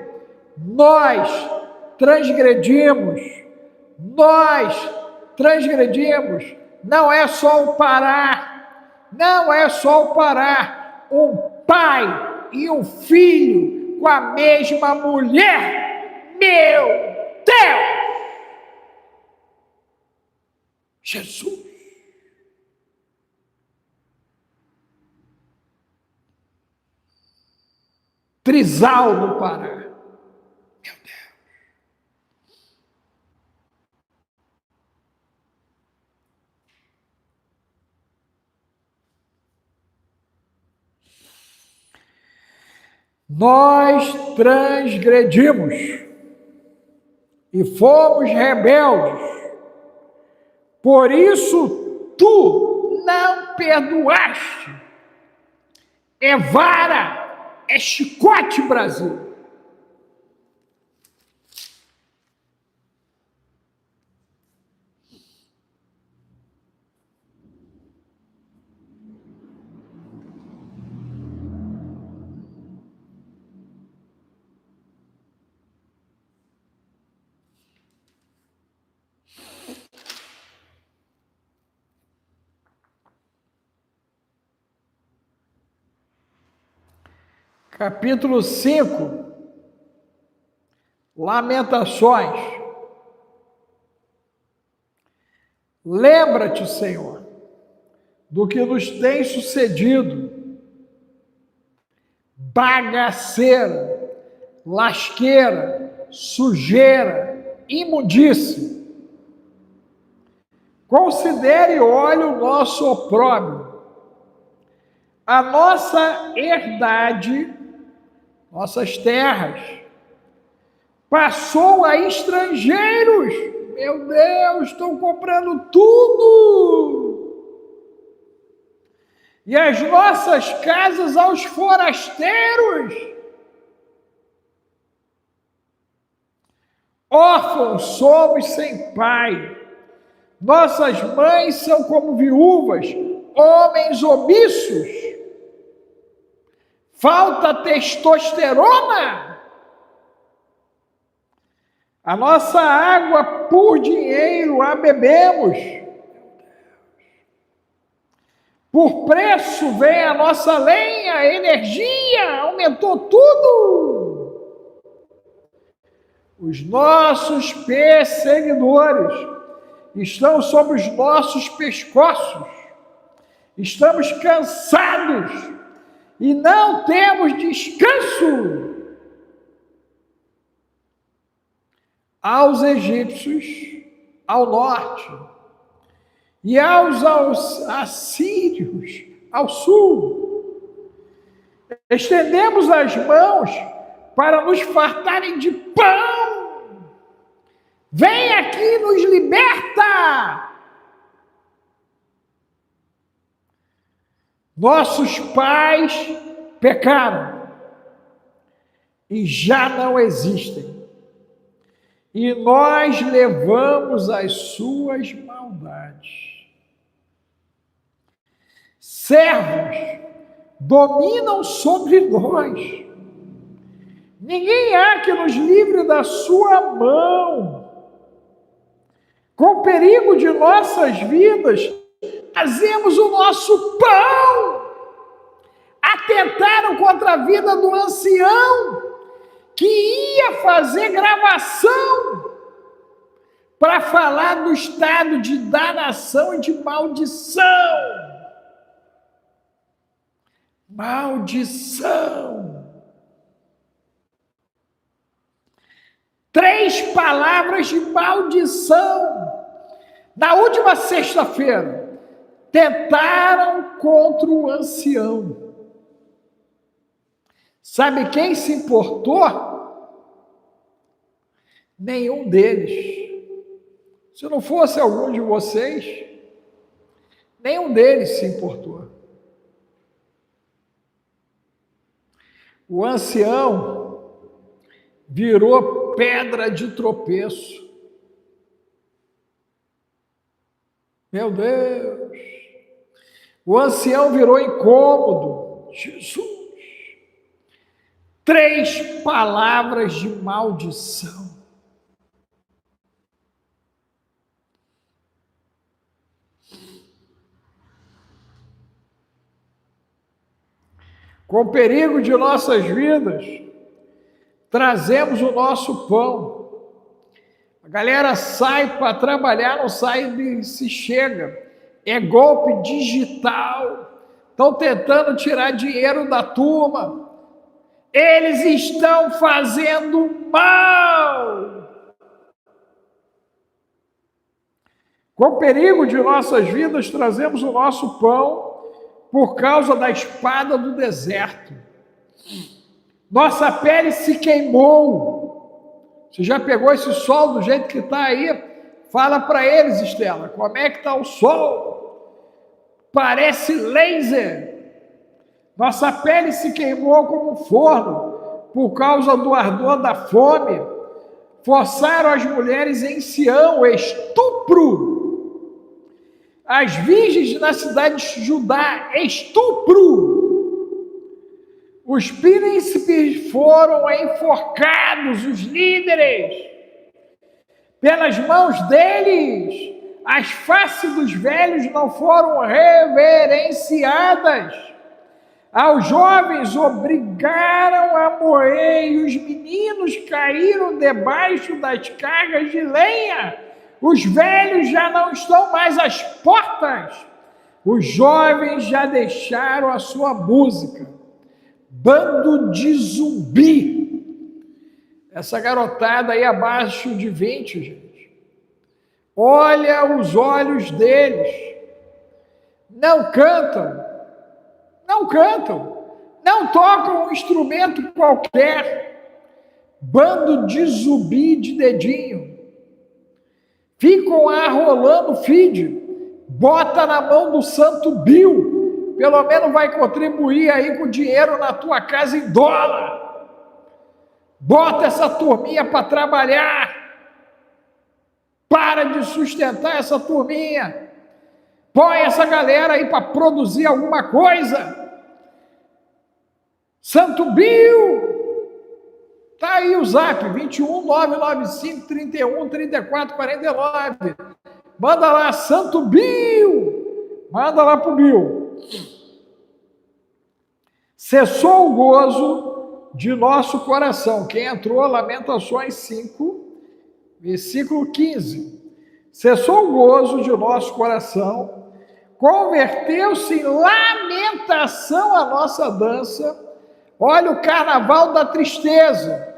nós transgredimos. Não é só o Pará, um pai e um filho com a mesma mulher. Meu Deus! Jesus! Trizal no Pará. Meu Deus. Nós transgredimos e fomos rebeldes. Por isso tu não perdoaste. É vara, é chicote, Brasil. Capítulo 5, Lamentações. Lembra-te, Senhor, do que nos tem sucedido, bagaceira, lasqueira, sujeira, imundície. Considere e olhe o nosso opróbrio, a nossa herdade, nossas terras, passou a estrangeiros. Meu Deus, estão comprando tudo. E as nossas casas aos forasteiros. Órfãos somos sem pai. Nossas mães são como viúvas, homens omissos. Falta testosterona. A nossa água por dinheiro a bebemos. Por preço vem a nossa lenha, a energia, aumentou tudo. Os nossos perseguidores estão sobre os nossos pescoços. Estamos cansados e não temos descanso. Aos egípcios ao norte e aos assírios ao sul. Estendemos as mãos para nos fartarem de pão. Vem aqui, nos liberta. Nossos pais pecaram e já não existem. E nós levamos as suas maldades. Servos dominam sobre nós. Ninguém há que nos livre da sua mão. Com perigo de nossas vidas, fazemos o nosso pão. Atentaram contra a vida do ancião, que ia fazer gravação para falar do estado de danação e de maldição. Maldição. 3 palavras de maldição. Na última sexta-feira, tentaram contra o ancião. Sabe quem se importou? Nenhum deles. Se não fosse algum de vocês, nenhum deles se importou. O ancião virou pedra de tropeço. Meu Deus! O ancião virou incômodo. Jesus! 3 palavras de maldição. Com o perigo de nossas vidas, trazemos o nosso pão. A galera sai para trabalhar, não sai e se chega. É golpe digital. Estão tentando tirar dinheiro da turma. Eles estão fazendo mal. Com o perigo de nossas vidas, trazemos o nosso pão por causa da espada do deserto. Nossa pele se queimou. Você já pegou esse sol do jeito que está aí? Fala para eles, Estela, como é que está o sol? Parece laser. Nossa pele se queimou como forno por causa do ardor da fome. Forçaram as mulheres em Sião, estupro. As virgens na cidade de Judá, estupro. Os príncipes foram enforcados, os líderes, pelas mãos deles. As faces dos velhos não foram reverenciadas. Aos jovens obrigaram a morrer e os meninos caíram debaixo das cargas de lenha. Os velhos já não estão mais às portas. Os jovens já deixaram a sua música. Bando de zumbi. Essa garotada aí abaixo de 20, gente. Olha os olhos deles. Não cantam. Não cantam. Não tocam um instrumento qualquer. Bando de zumbi de dedinho. Ficam arrolando feed, bota na mão do Santo Bill, pelo menos vai contribuir aí com dinheiro na tua casa em dólar. Bota essa turminha para trabalhar, para de sustentar essa turminha, põe essa galera aí para produzir alguma coisa. Santo Bill! Tá aí o zap, 21 995 31 34 49. Manda lá, Santo Bill. Manda lá pro Bill. Cessou o gozo de nosso coração. Quem entrou, Lamentações 5, versículo 15. Cessou o gozo de nosso coração, converteu-se em lamentação a nossa dança. Olha o carnaval da tristeza.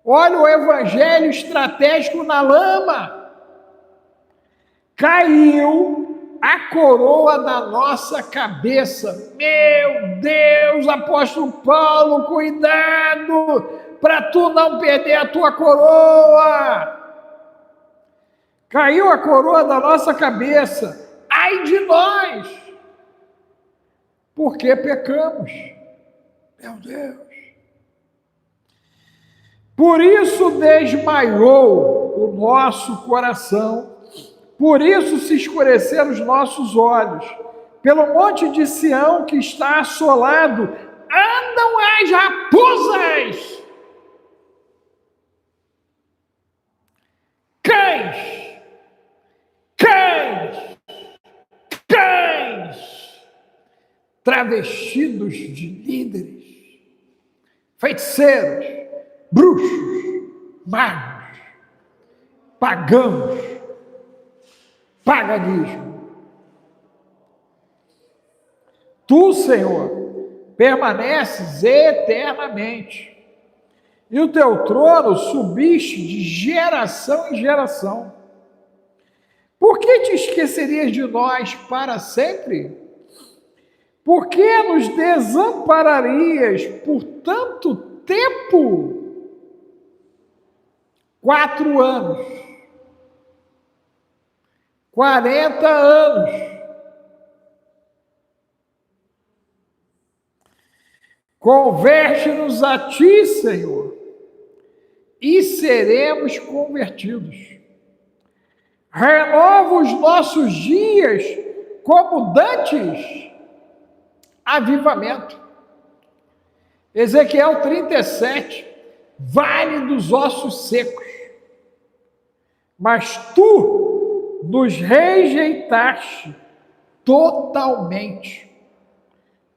Olha o evangelho estratégico na lama. Caiu a coroa da nossa cabeça. Meu Deus, apóstolo Paulo, cuidado para tu não perder a tua coroa. Caiu a coroa da nossa cabeça. Ai de nós, porque pecamos. Meu Deus. Por isso desmaiou o nosso coração, por isso se escureceram os nossos olhos. Pelo monte de Sião que está assolado, andam as raposas. Cães, cães, cães, travestidos de líderes, feiticeiros, bruxos, magos, pagãos, paganismo. Tu, Senhor, permaneces eternamente, e o teu trono subiste de geração em geração. Por que te esquecerias de nós para sempre? Por que nos desampararias por tanto tempo? 4 anos. 40 anos. Converte-nos a ti, Senhor, e seremos convertidos. Renova os nossos dias como dantes. Avivamento. Ezequiel 37, vale dos ossos secos. Mas tu nos rejeitaste totalmente.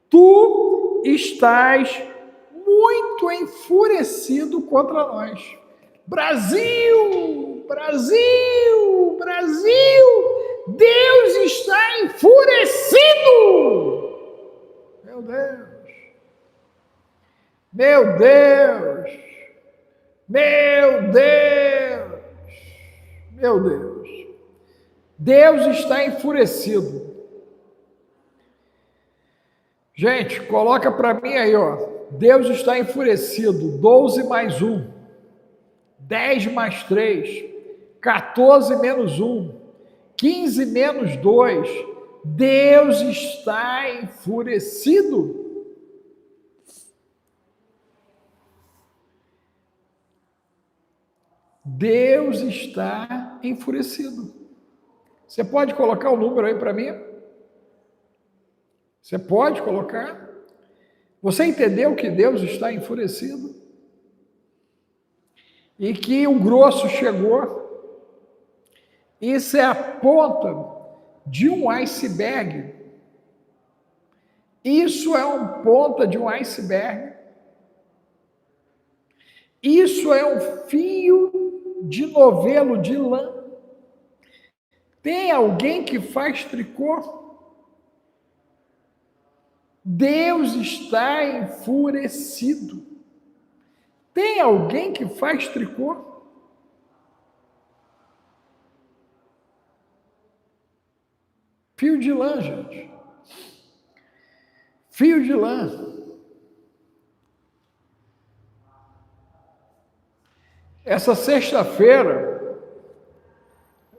Tu tu estás muito enfurecido contra nós. Brasil, Brasil, Brasil, Deus está enfurecido. Meu Deus, meu Deus, meu Deus, meu Deus. Deus está enfurecido. Gente, coloca para mim aí, ó. Deus está enfurecido. 12 mais 1. 10 mais 3. 14 menos 1. 15 menos 2. Deus está enfurecido. Deus está enfurecido. Você pode colocar o número aí para mim? Você pode colocar? Você entendeu que Deus está enfurecido? E que o grosso chegou? Isso é a ponta de um iceberg. Isso é uma ponta de um iceberg. Isso é um fio de novelo de lã. Tem alguém que faz tricô? Deus está enfurecido. Tem alguém que faz tricô? Fio de lã, gente. Fio de lã. Essa sexta-feira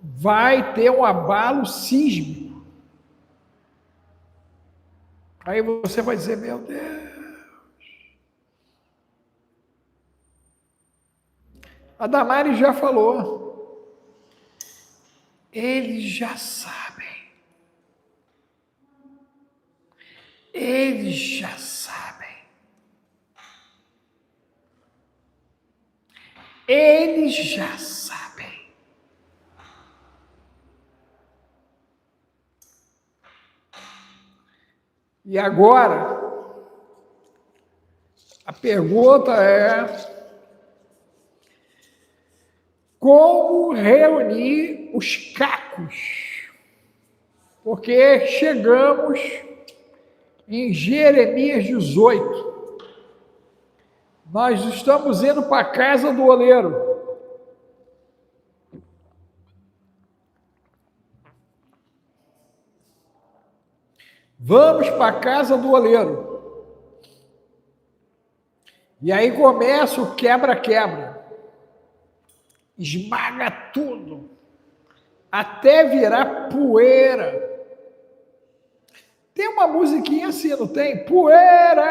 vai ter um abalo sísmico. Aí você vai dizer, meu Deus. A Damares já falou. Eles já sabem. Eles já sabem. Eles já sabem. E agora, a pergunta é: como reunir os cacos? Porque chegamos em Jeremias 18. Nós estamos indo para a casa do oleiro. Vamos para a casa do oleiro. E aí começa o quebra-quebra. Esmaga tudo. Até virar poeira. Tem uma musiquinha assim, não tem? Poeira,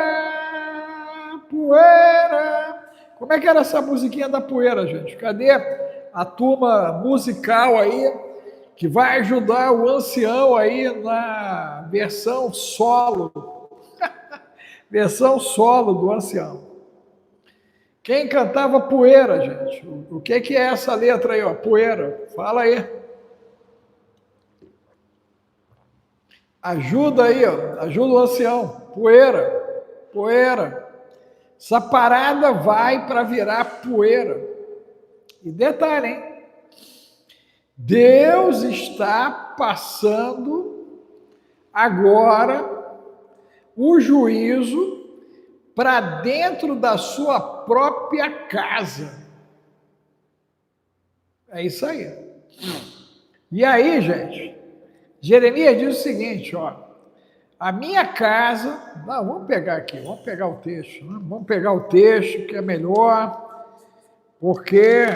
poeira. Como é que era essa musiquinha da poeira, gente? Cadê a turma musical aí que vai ajudar o ancião aí na versão solo? Versão solo do ancião. Quem cantava poeira, gente? O que é essa letra aí, ó? Poeira. Fala aí. Ajuda aí, ó. Ajuda o ancião. Poeira. Poeira. Essa parada vai para virar poeira. E detalhe, hein? Deus está passando agora o juízo para dentro da sua própria casa. É isso aí. E aí, gente, Jeremias diz o seguinte, ó: a minha casa... Não, vamos pegar aqui, vamos pegar o texto, né? Vamos pegar o texto que é melhor, porque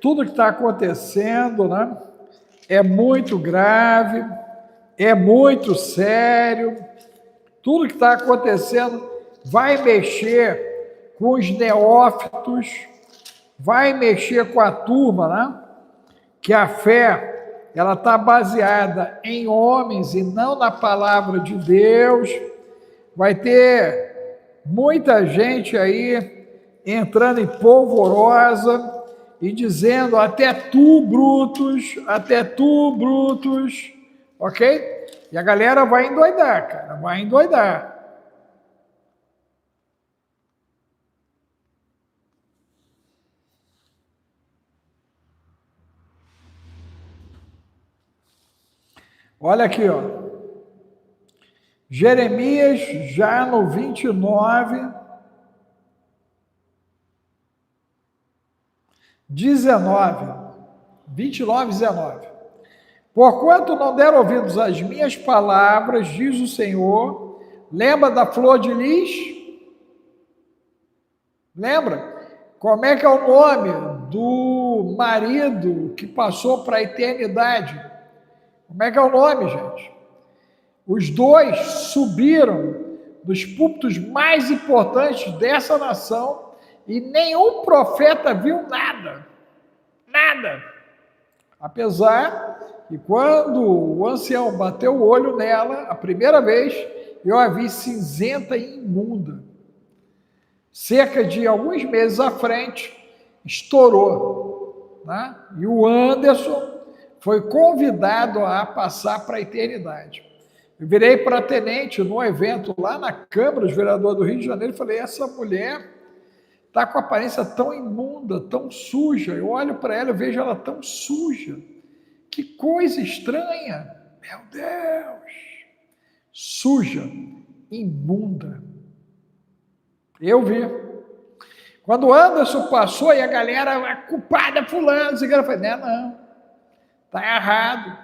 tudo que está acontecendo, né, é muito grave, é muito sério. Tudo que está acontecendo vai mexer com os neófitos, vai mexer com a turma, né? Que a fé, ela está baseada em homens e não na palavra de Deus. Vai ter muita gente aí entrando em polvorosa e dizendo: até tu, Brutus, ok? E a galera vai endoidar, cara, vai endoidar. Olha aqui, ó. Jeremias, já no 29, 19. 29, 19. Porquanto não deram ouvidos às minhas palavras, diz o Senhor. Lembra da flor de lis? Lembra? Como é que é o nome do marido que passou para a eternidade? Como é que é o nome, gente? Os dois subiram dos púlpitos mais importantes dessa nação e nenhum profeta viu nada. Nada. Apesar que quando o ancião bateu o olho nela, a primeira vez, eu a vi cinzenta e imunda. Cerca de alguns meses à frente, estourou, né? E o Anderson foi convidado a passar para a eternidade. Eu virei para a tenente num evento lá na Câmara dos Vereadores do Rio de Janeiro e falei, essa mulher está com a aparência tão imunda, tão suja. Eu olho para ela e vejo ela tão suja. Que coisa estranha. Meu Deus. Suja, imunda. Eu vi. Quando o Anderson passou e a galera, a culpada fulano, eu falei, não, está errado.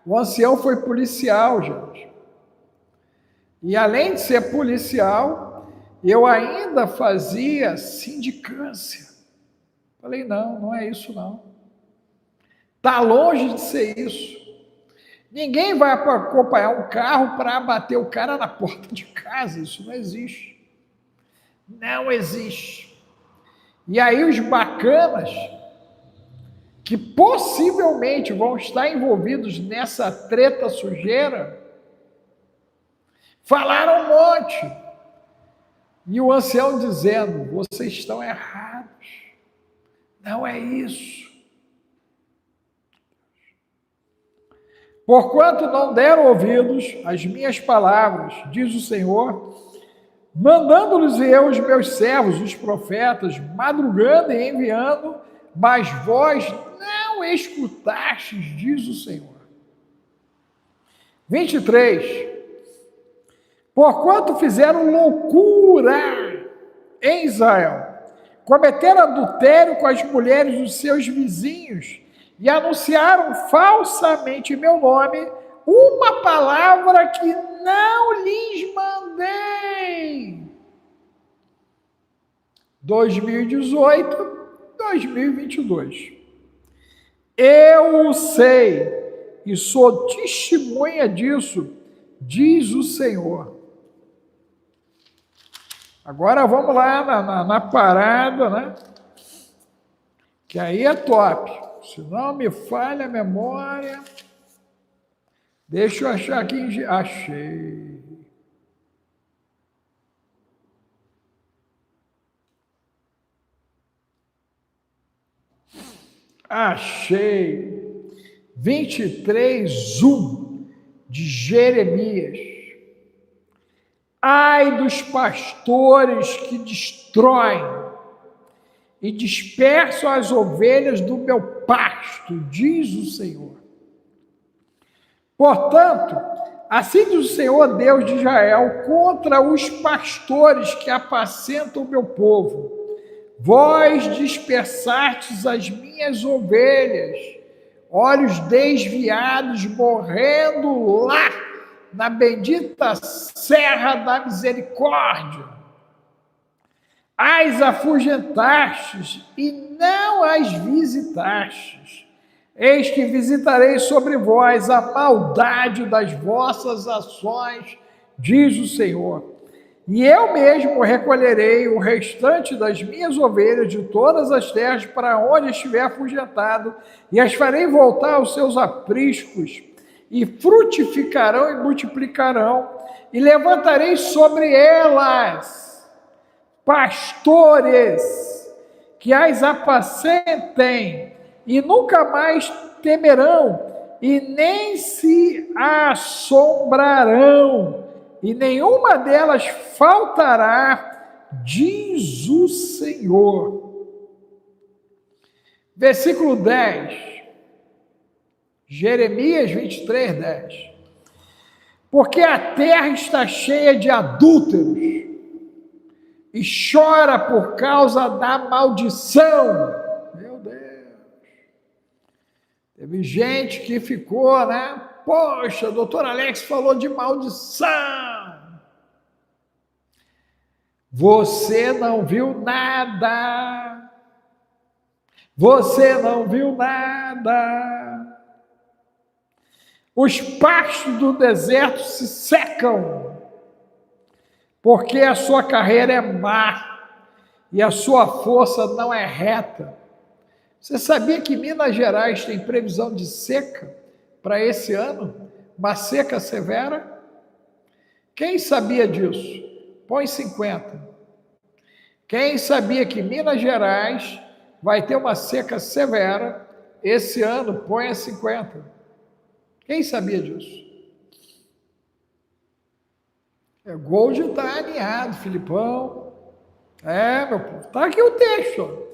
O ancião foi policial, gente. E além de ser policial, eu ainda fazia sindicância. Falei, não é isso não. Está longe de ser isso. Ninguém vai acompanhar um carro para bater o cara na porta de casa. Isso não existe. Não existe. E aí os bacanas, que possivelmente vão estar envolvidos nessa treta sujeira, falaram um monte. E o ancião dizendo, vocês estão errados. Não é isso. Porquanto não deram ouvidos às minhas palavras, diz o Senhor, mandando-lhes eu os meus servos, os profetas, madrugando e enviando, mas vós não escutastes, diz o Senhor. 23. Porquanto fizeram loucura em Israel, cometeram adultério com as mulheres dos seus vizinhos e anunciaram falsamente em meu nome uma palavra que não lhes mandei. 2018, 2022. Eu o sei e sou testemunha disso, diz o Senhor. Agora vamos lá na parada, né? Que aí é top. Se não me falha a memória. Deixa eu achar aqui. Achei. Achei. 23:1 de Jeremias. Ai dos pastores que destroem e dispersam as ovelhas do meu pasto, diz o Senhor. Portanto, assim diz o Senhor Deus de Israel contra os pastores que apacentam o meu povo. Vós dispersastes as minhas ovelhas, olhos desviados, morrendo lá na bendita serra da misericórdia. As afugentastes e não as visitastes. Eis que visitarei sobre vós a maldade das vossas ações, diz o Senhor. E eu mesmo recolherei o restante das minhas ovelhas de todas as terras para onde estiver afugentado, e as farei voltar aos seus apriscos, e frutificarão e multiplicarão, e levantarei sobre elas pastores que as apacentem, e nunca mais temerão, e nem se assombrarão, e nenhuma delas faltará, diz o Senhor. Versículo 10, Jeremias 23:10. porque a terra está cheia de adúlteros e chora por causa da maldição. Meu Deus! Teve gente que ficou, né? Poxa, o doutor Alex falou de maldição. Você não viu nada. Você não viu nada. Os pastos do deserto se secam, porque a sua carreira é má e a sua força não é reta. Você sabia que Minas Gerais tem previsão de seca para esse ano? Uma seca severa? Quem sabia disso? Põe 50. Quem sabia que Minas Gerais vai ter uma seca severa esse ano? Põe 50. Quem sabia disso? Gold está alinhado, Filipão. Meu povo, está aqui o texto.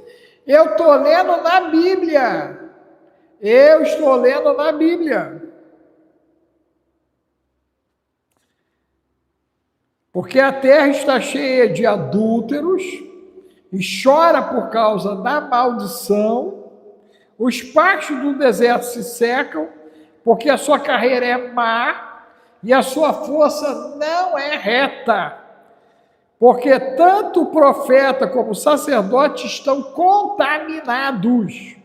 Eu estou lendo na Bíblia. Eu estou lendo na Bíblia. Porque a terra está cheia de adúlteros e chora por causa da maldição. Os pastos do deserto se secam, porque a sua carreira é má e a sua força não é reta. Porque tanto o profeta como o sacerdote estão contaminados.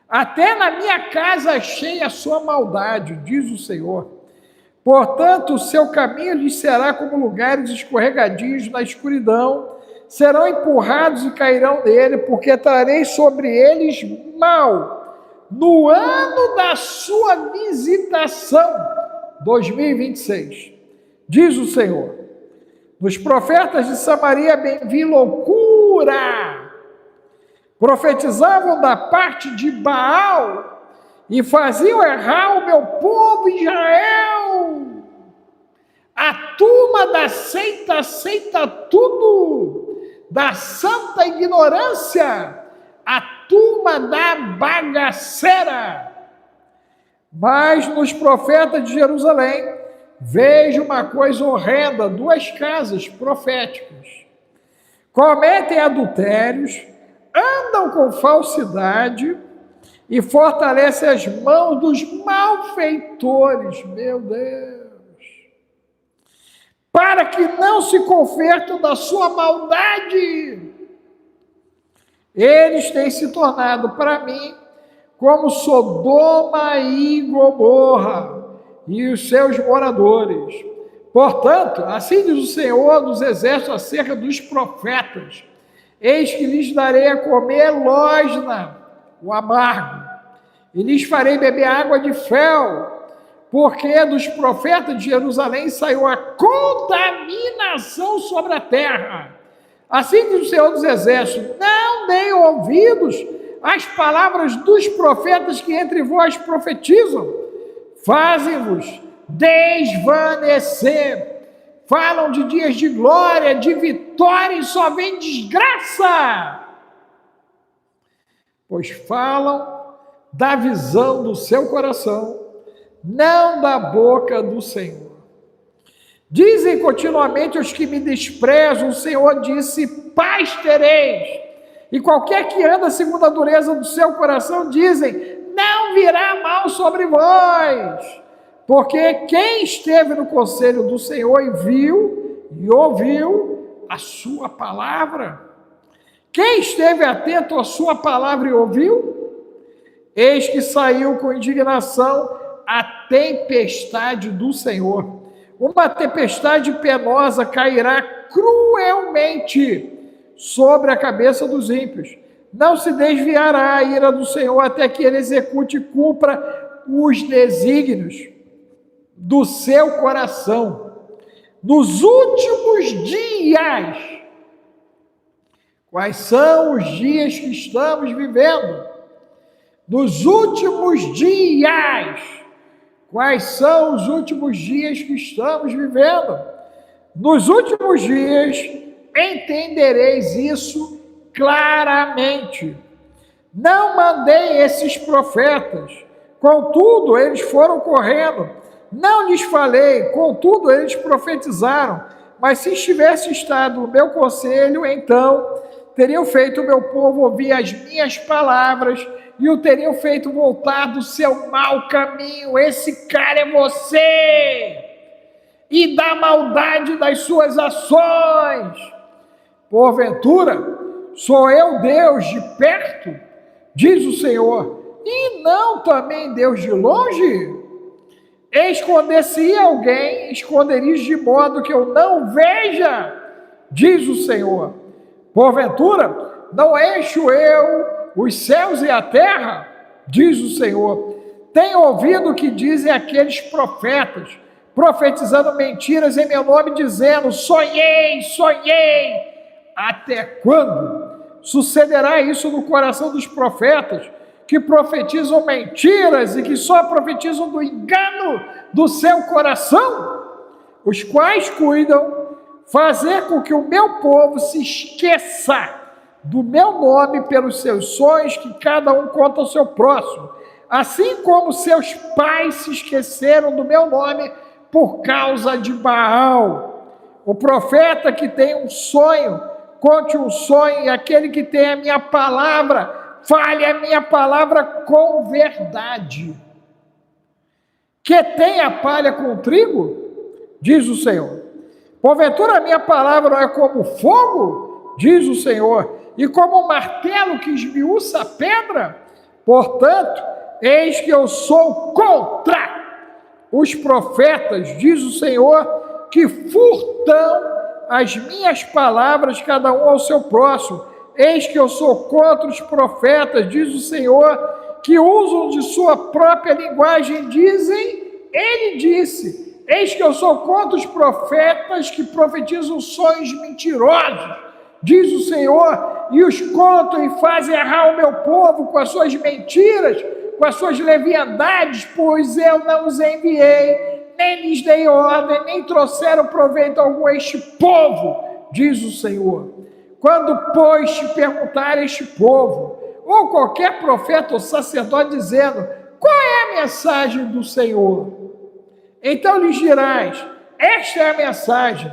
Até na minha casa achei a sua maldade, diz o Senhor. Portanto, o seu caminho lhes será como lugares escorregadios na escuridão, serão empurrados e cairão nele, porque trarei sobre eles mal no ano da sua visitação, 2026, diz o Senhor. Nos profetas de Samaria bem vi loucura, profetizavam da parte de Baal e faziam errar o meu povo Israel. A turma da seita aceita tudo, da santa ignorância, a turma da bagaceira. Mas nos profetas de Jerusalém vejo uma coisa horrenda: duas casas proféticas cometem adultérios, andam com falsidade e fortalecem as mãos dos malfeitores. Meu Deus! Para que não se convertam da sua maldade. Eles têm se tornado para mim como Sodoma e Gomorra e os seus moradores. Portanto, assim diz o Senhor dos Exércitos acerca dos profetas: eis que lhes darei a comer losna, o amargo, e lhes farei beber água de fel, porque dos profetas de Jerusalém saiu a contaminação sobre a terra. Assim diz o Senhor dos Exércitos: não deem ouvidos às palavras dos profetas que entre vós profetizam, fazem-vos desvanecer, falam de dias de glória, de vitória, e só vem desgraça, pois falam da visão do seu coração, não da boca do Senhor. Dizem continuamente os que me desprezam: o Senhor disse, paz tereis. E qualquer que anda segundo a dureza do seu coração, dizem, não virá mal sobre vós. Porque quem esteve no conselho do Senhor e viu e ouviu a sua palavra? Quem esteve atento à sua palavra e ouviu? Eis que saiu com indignação a tempestade do Senhor. Uma tempestade penosa cairá cruelmente sobre a cabeça dos ímpios. Não se desviará a ira do Senhor até que ele execute e cumpra os desígnios do seu coração. Nos últimos dias, quais são os dias que estamos vivendo? Nos últimos dias, quais são os últimos dias que estamos vivendo? Nos últimos dias, entendereis isso claramente. Não mandei esses profetas, contudo, eles foram correndo, Não lhes falei, contudo eles profetizaram, mas se tivesse estado no meu conselho, então teriam feito o meu povo ouvir as minhas palavras e o teriam feito voltar do seu mau caminho. Esse cara é você! E da maldade das suas ações. Porventura, sou eu Deus de perto, diz o Senhor, e não também Deus de longe? Esconder-se alguém, esconderis de modo que eu não veja, diz o Senhor. Porventura, não encho eu os céus e a terra, diz o Senhor. Tenho ouvido o que dizem aqueles profetas, profetizando mentiras em meu nome, dizendo, sonhei, sonhei. Até quando sucederá isso no coração dos profetas, que profetizam mentiras e que só profetizam do engano do seu coração, os quais cuidam fazer com que o meu povo se esqueça do meu nome pelos seus sonhos que cada um conta ao seu próximo, assim como seus pais se esqueceram do meu nome por causa de Baal. O profeta que tem um sonho, conte um sonho, e aquele que tem a minha palavra, fale a minha palavra com verdade. Que tem a palha com o trigo? Diz o Senhor. Porventura a minha palavra não é como fogo? Diz o Senhor. E como um martelo que esmiuça a pedra? Portanto, eis que eu sou contra os profetas, diz o Senhor, que furtam as minhas palavras, cada um ao seu próximo. Eis que eu sou contra os profetas, diz o Senhor, que usam de sua própria linguagem, dizem, ele disse, eis que eu sou contra os profetas que profetizam sonhos mentirosos, diz o Senhor, e os contam e fazem errar o meu povo com as suas mentiras, com as suas leviandades, pois eu não os enviei, nem lhes dei ordem, nem trouxeram proveito algum a este povo, diz o Senhor. Quando, pois, te perguntar este povo, ou qualquer profeta ou sacerdote dizendo, qual é a mensagem do Senhor? Então lhes dirás, esta é a mensagem,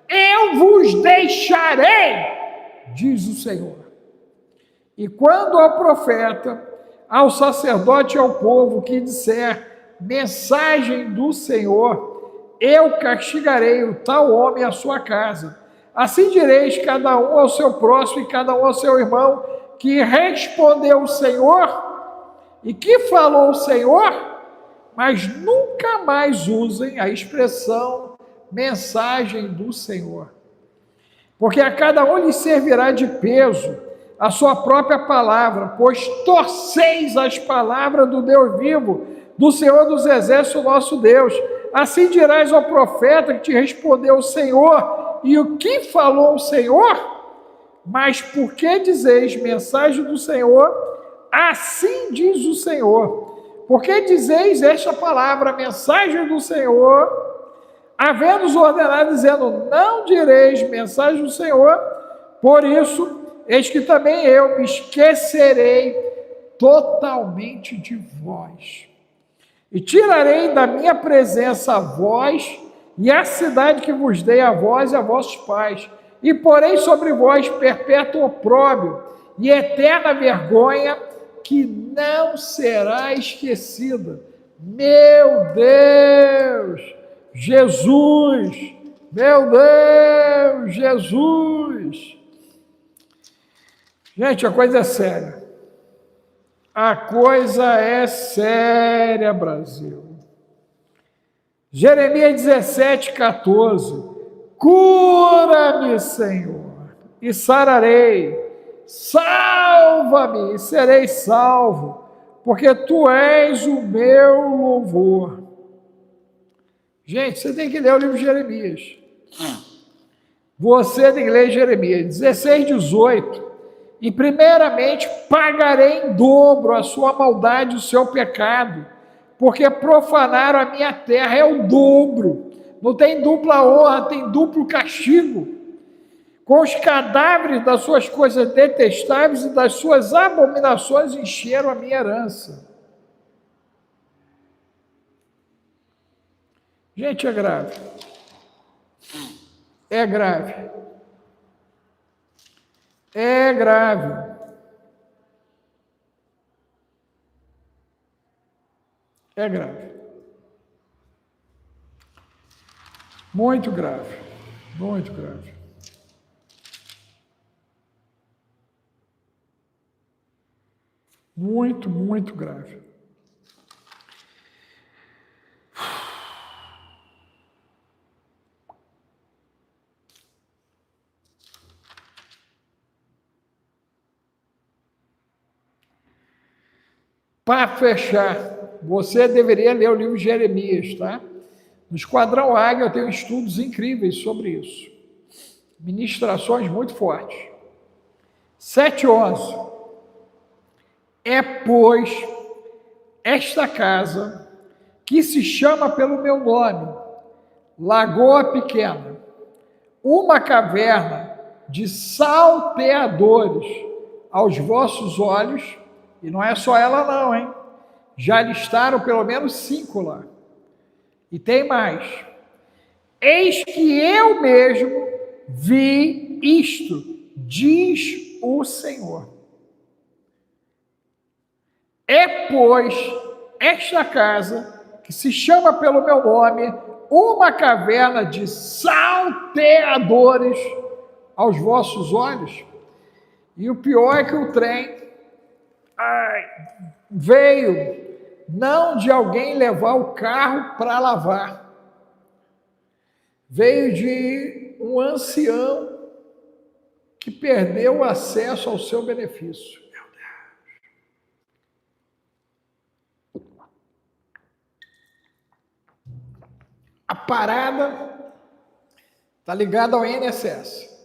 eu vos deixarei, diz o Senhor. E quando ao profeta, ao sacerdote e ao povo que disser, mensagem do Senhor, eu castigarei o tal homem e a sua casa. Assim direis cada um ao seu próximo e cada um ao seu irmão, que respondeu o Senhor e que falou o Senhor, mas nunca mais usem a expressão mensagem do Senhor. Porque a cada um lhe servirá de peso a sua própria palavra, pois torceis as palavras do Deus vivo, do Senhor dos Exércitos, nosso Deus. Assim dirás ao profeta que te respondeu o Senhor, e o que falou o Senhor? Mas por que dizeis mensagem do Senhor? Assim diz o Senhor. Por que dizeis esta palavra, mensagem do Senhor, havendo-os ordenado, dizendo, não direis mensagem do Senhor, por isso, eis que também eu me esquecerei totalmente de vós. E tirarei da minha presença a vós, e a cidade que vos dei a vós e a vossos pais, e porei sobre vós perpétuo opróbrio e eterna vergonha, que não será esquecida. Meu Deus, Jesus, meu Deus, Jesus. Gente, a coisa é séria. A coisa é séria, Brasil. Jeremias 17:14, cura-me, Senhor, e sararei, salva-me e serei salvo, porque Tu és o meu louvor. Gente, você tem que ler o livro de Jeremias. Você tem que ler Jeremias 16:18, e primeiramente pagarei em dobro a sua maldade e o seu pecado, porque profanaram a minha terra, é o dobro, não tem dupla honra, tem duplo castigo, com os cadáveres das suas coisas detestáveis e das suas abominações encheram a minha herança. Gente, é grave. É grave. É grave. É grave. Muito grave. Muito grave. Muito, muito grave. Para fechar, você deveria ler o livro de Jeremias, tá? No Esquadrão Águia eu tenho estudos incríveis sobre isso. Ministrações muito fortes. 7:11. É, pois, esta casa, que se chama pelo meu nome, Lagoa Pequena, uma caverna de salteadores aos vossos olhos, e não é só ela não, hein? Já listaram pelo menos 5 lá. E tem mais. Eis que eu mesmo vi isto, diz o Senhor. É, pois, esta casa, que se chama pelo meu nome, uma caverna de salteadores aos vossos olhos. E o pior é que o trem veio não de alguém levar o carro para lavar, veio de um ancião que perdeu o acesso ao seu benefício. A parada está ligada ao INSS.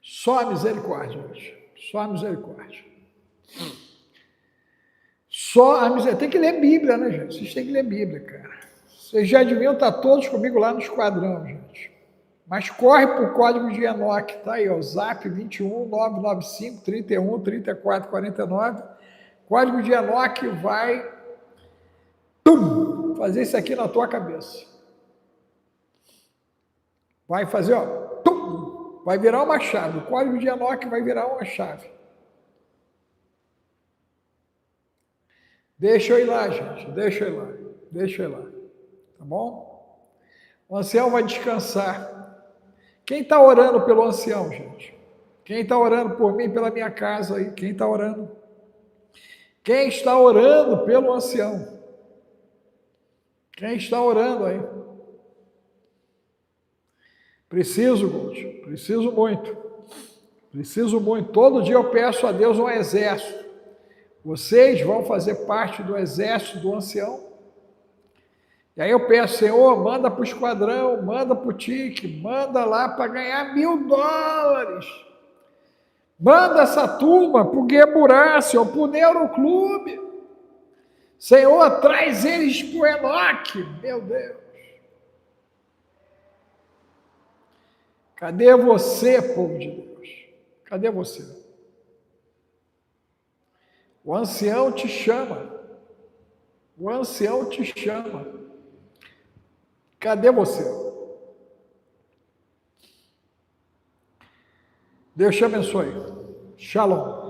Só a misericórdia, gente. Só a misericórdia. Só a misericórdia. Tem que ler Bíblia, né, gente? Vocês têm que ler Bíblia, cara. Vocês já deviam estar todos comigo lá no esquadrão, gente. Mas corre para o código de Enoque, tá aí, ó, Zap 21 995 31 34 49. Código de Enoque vai fazer isso aqui na tua cabeça. Vai fazer, ó, vai virar uma chave. O código de Enoque vai virar uma chave. Deixa eu ir lá, gente. Deixa eu ir lá. Deixa eu ir lá. Tá bom? O ancião vai descansar. Quem está orando pelo ancião, gente? Quem está orando por mim, pela minha casa aí? Quem está orando? Quem está orando pelo ancião? Quem está orando aí? Preciso, Gold. Preciso muito. Preciso muito. Todo dia eu peço a Deus um exército. Vocês vão fazer parte do exército do ancião. E aí eu peço, Senhor, manda para o esquadrão, manda para o TIC, manda lá para ganhar $1.000. Manda essa turma para o Gueburácio, para o Neuroclube. Senhor, traz eles para o Enoque. Meu Deus. Cadê você, povo de Deus? Cadê você? O ancião te chama. O ancião te chama. Cadê você? Deus te abençoe. Shalom.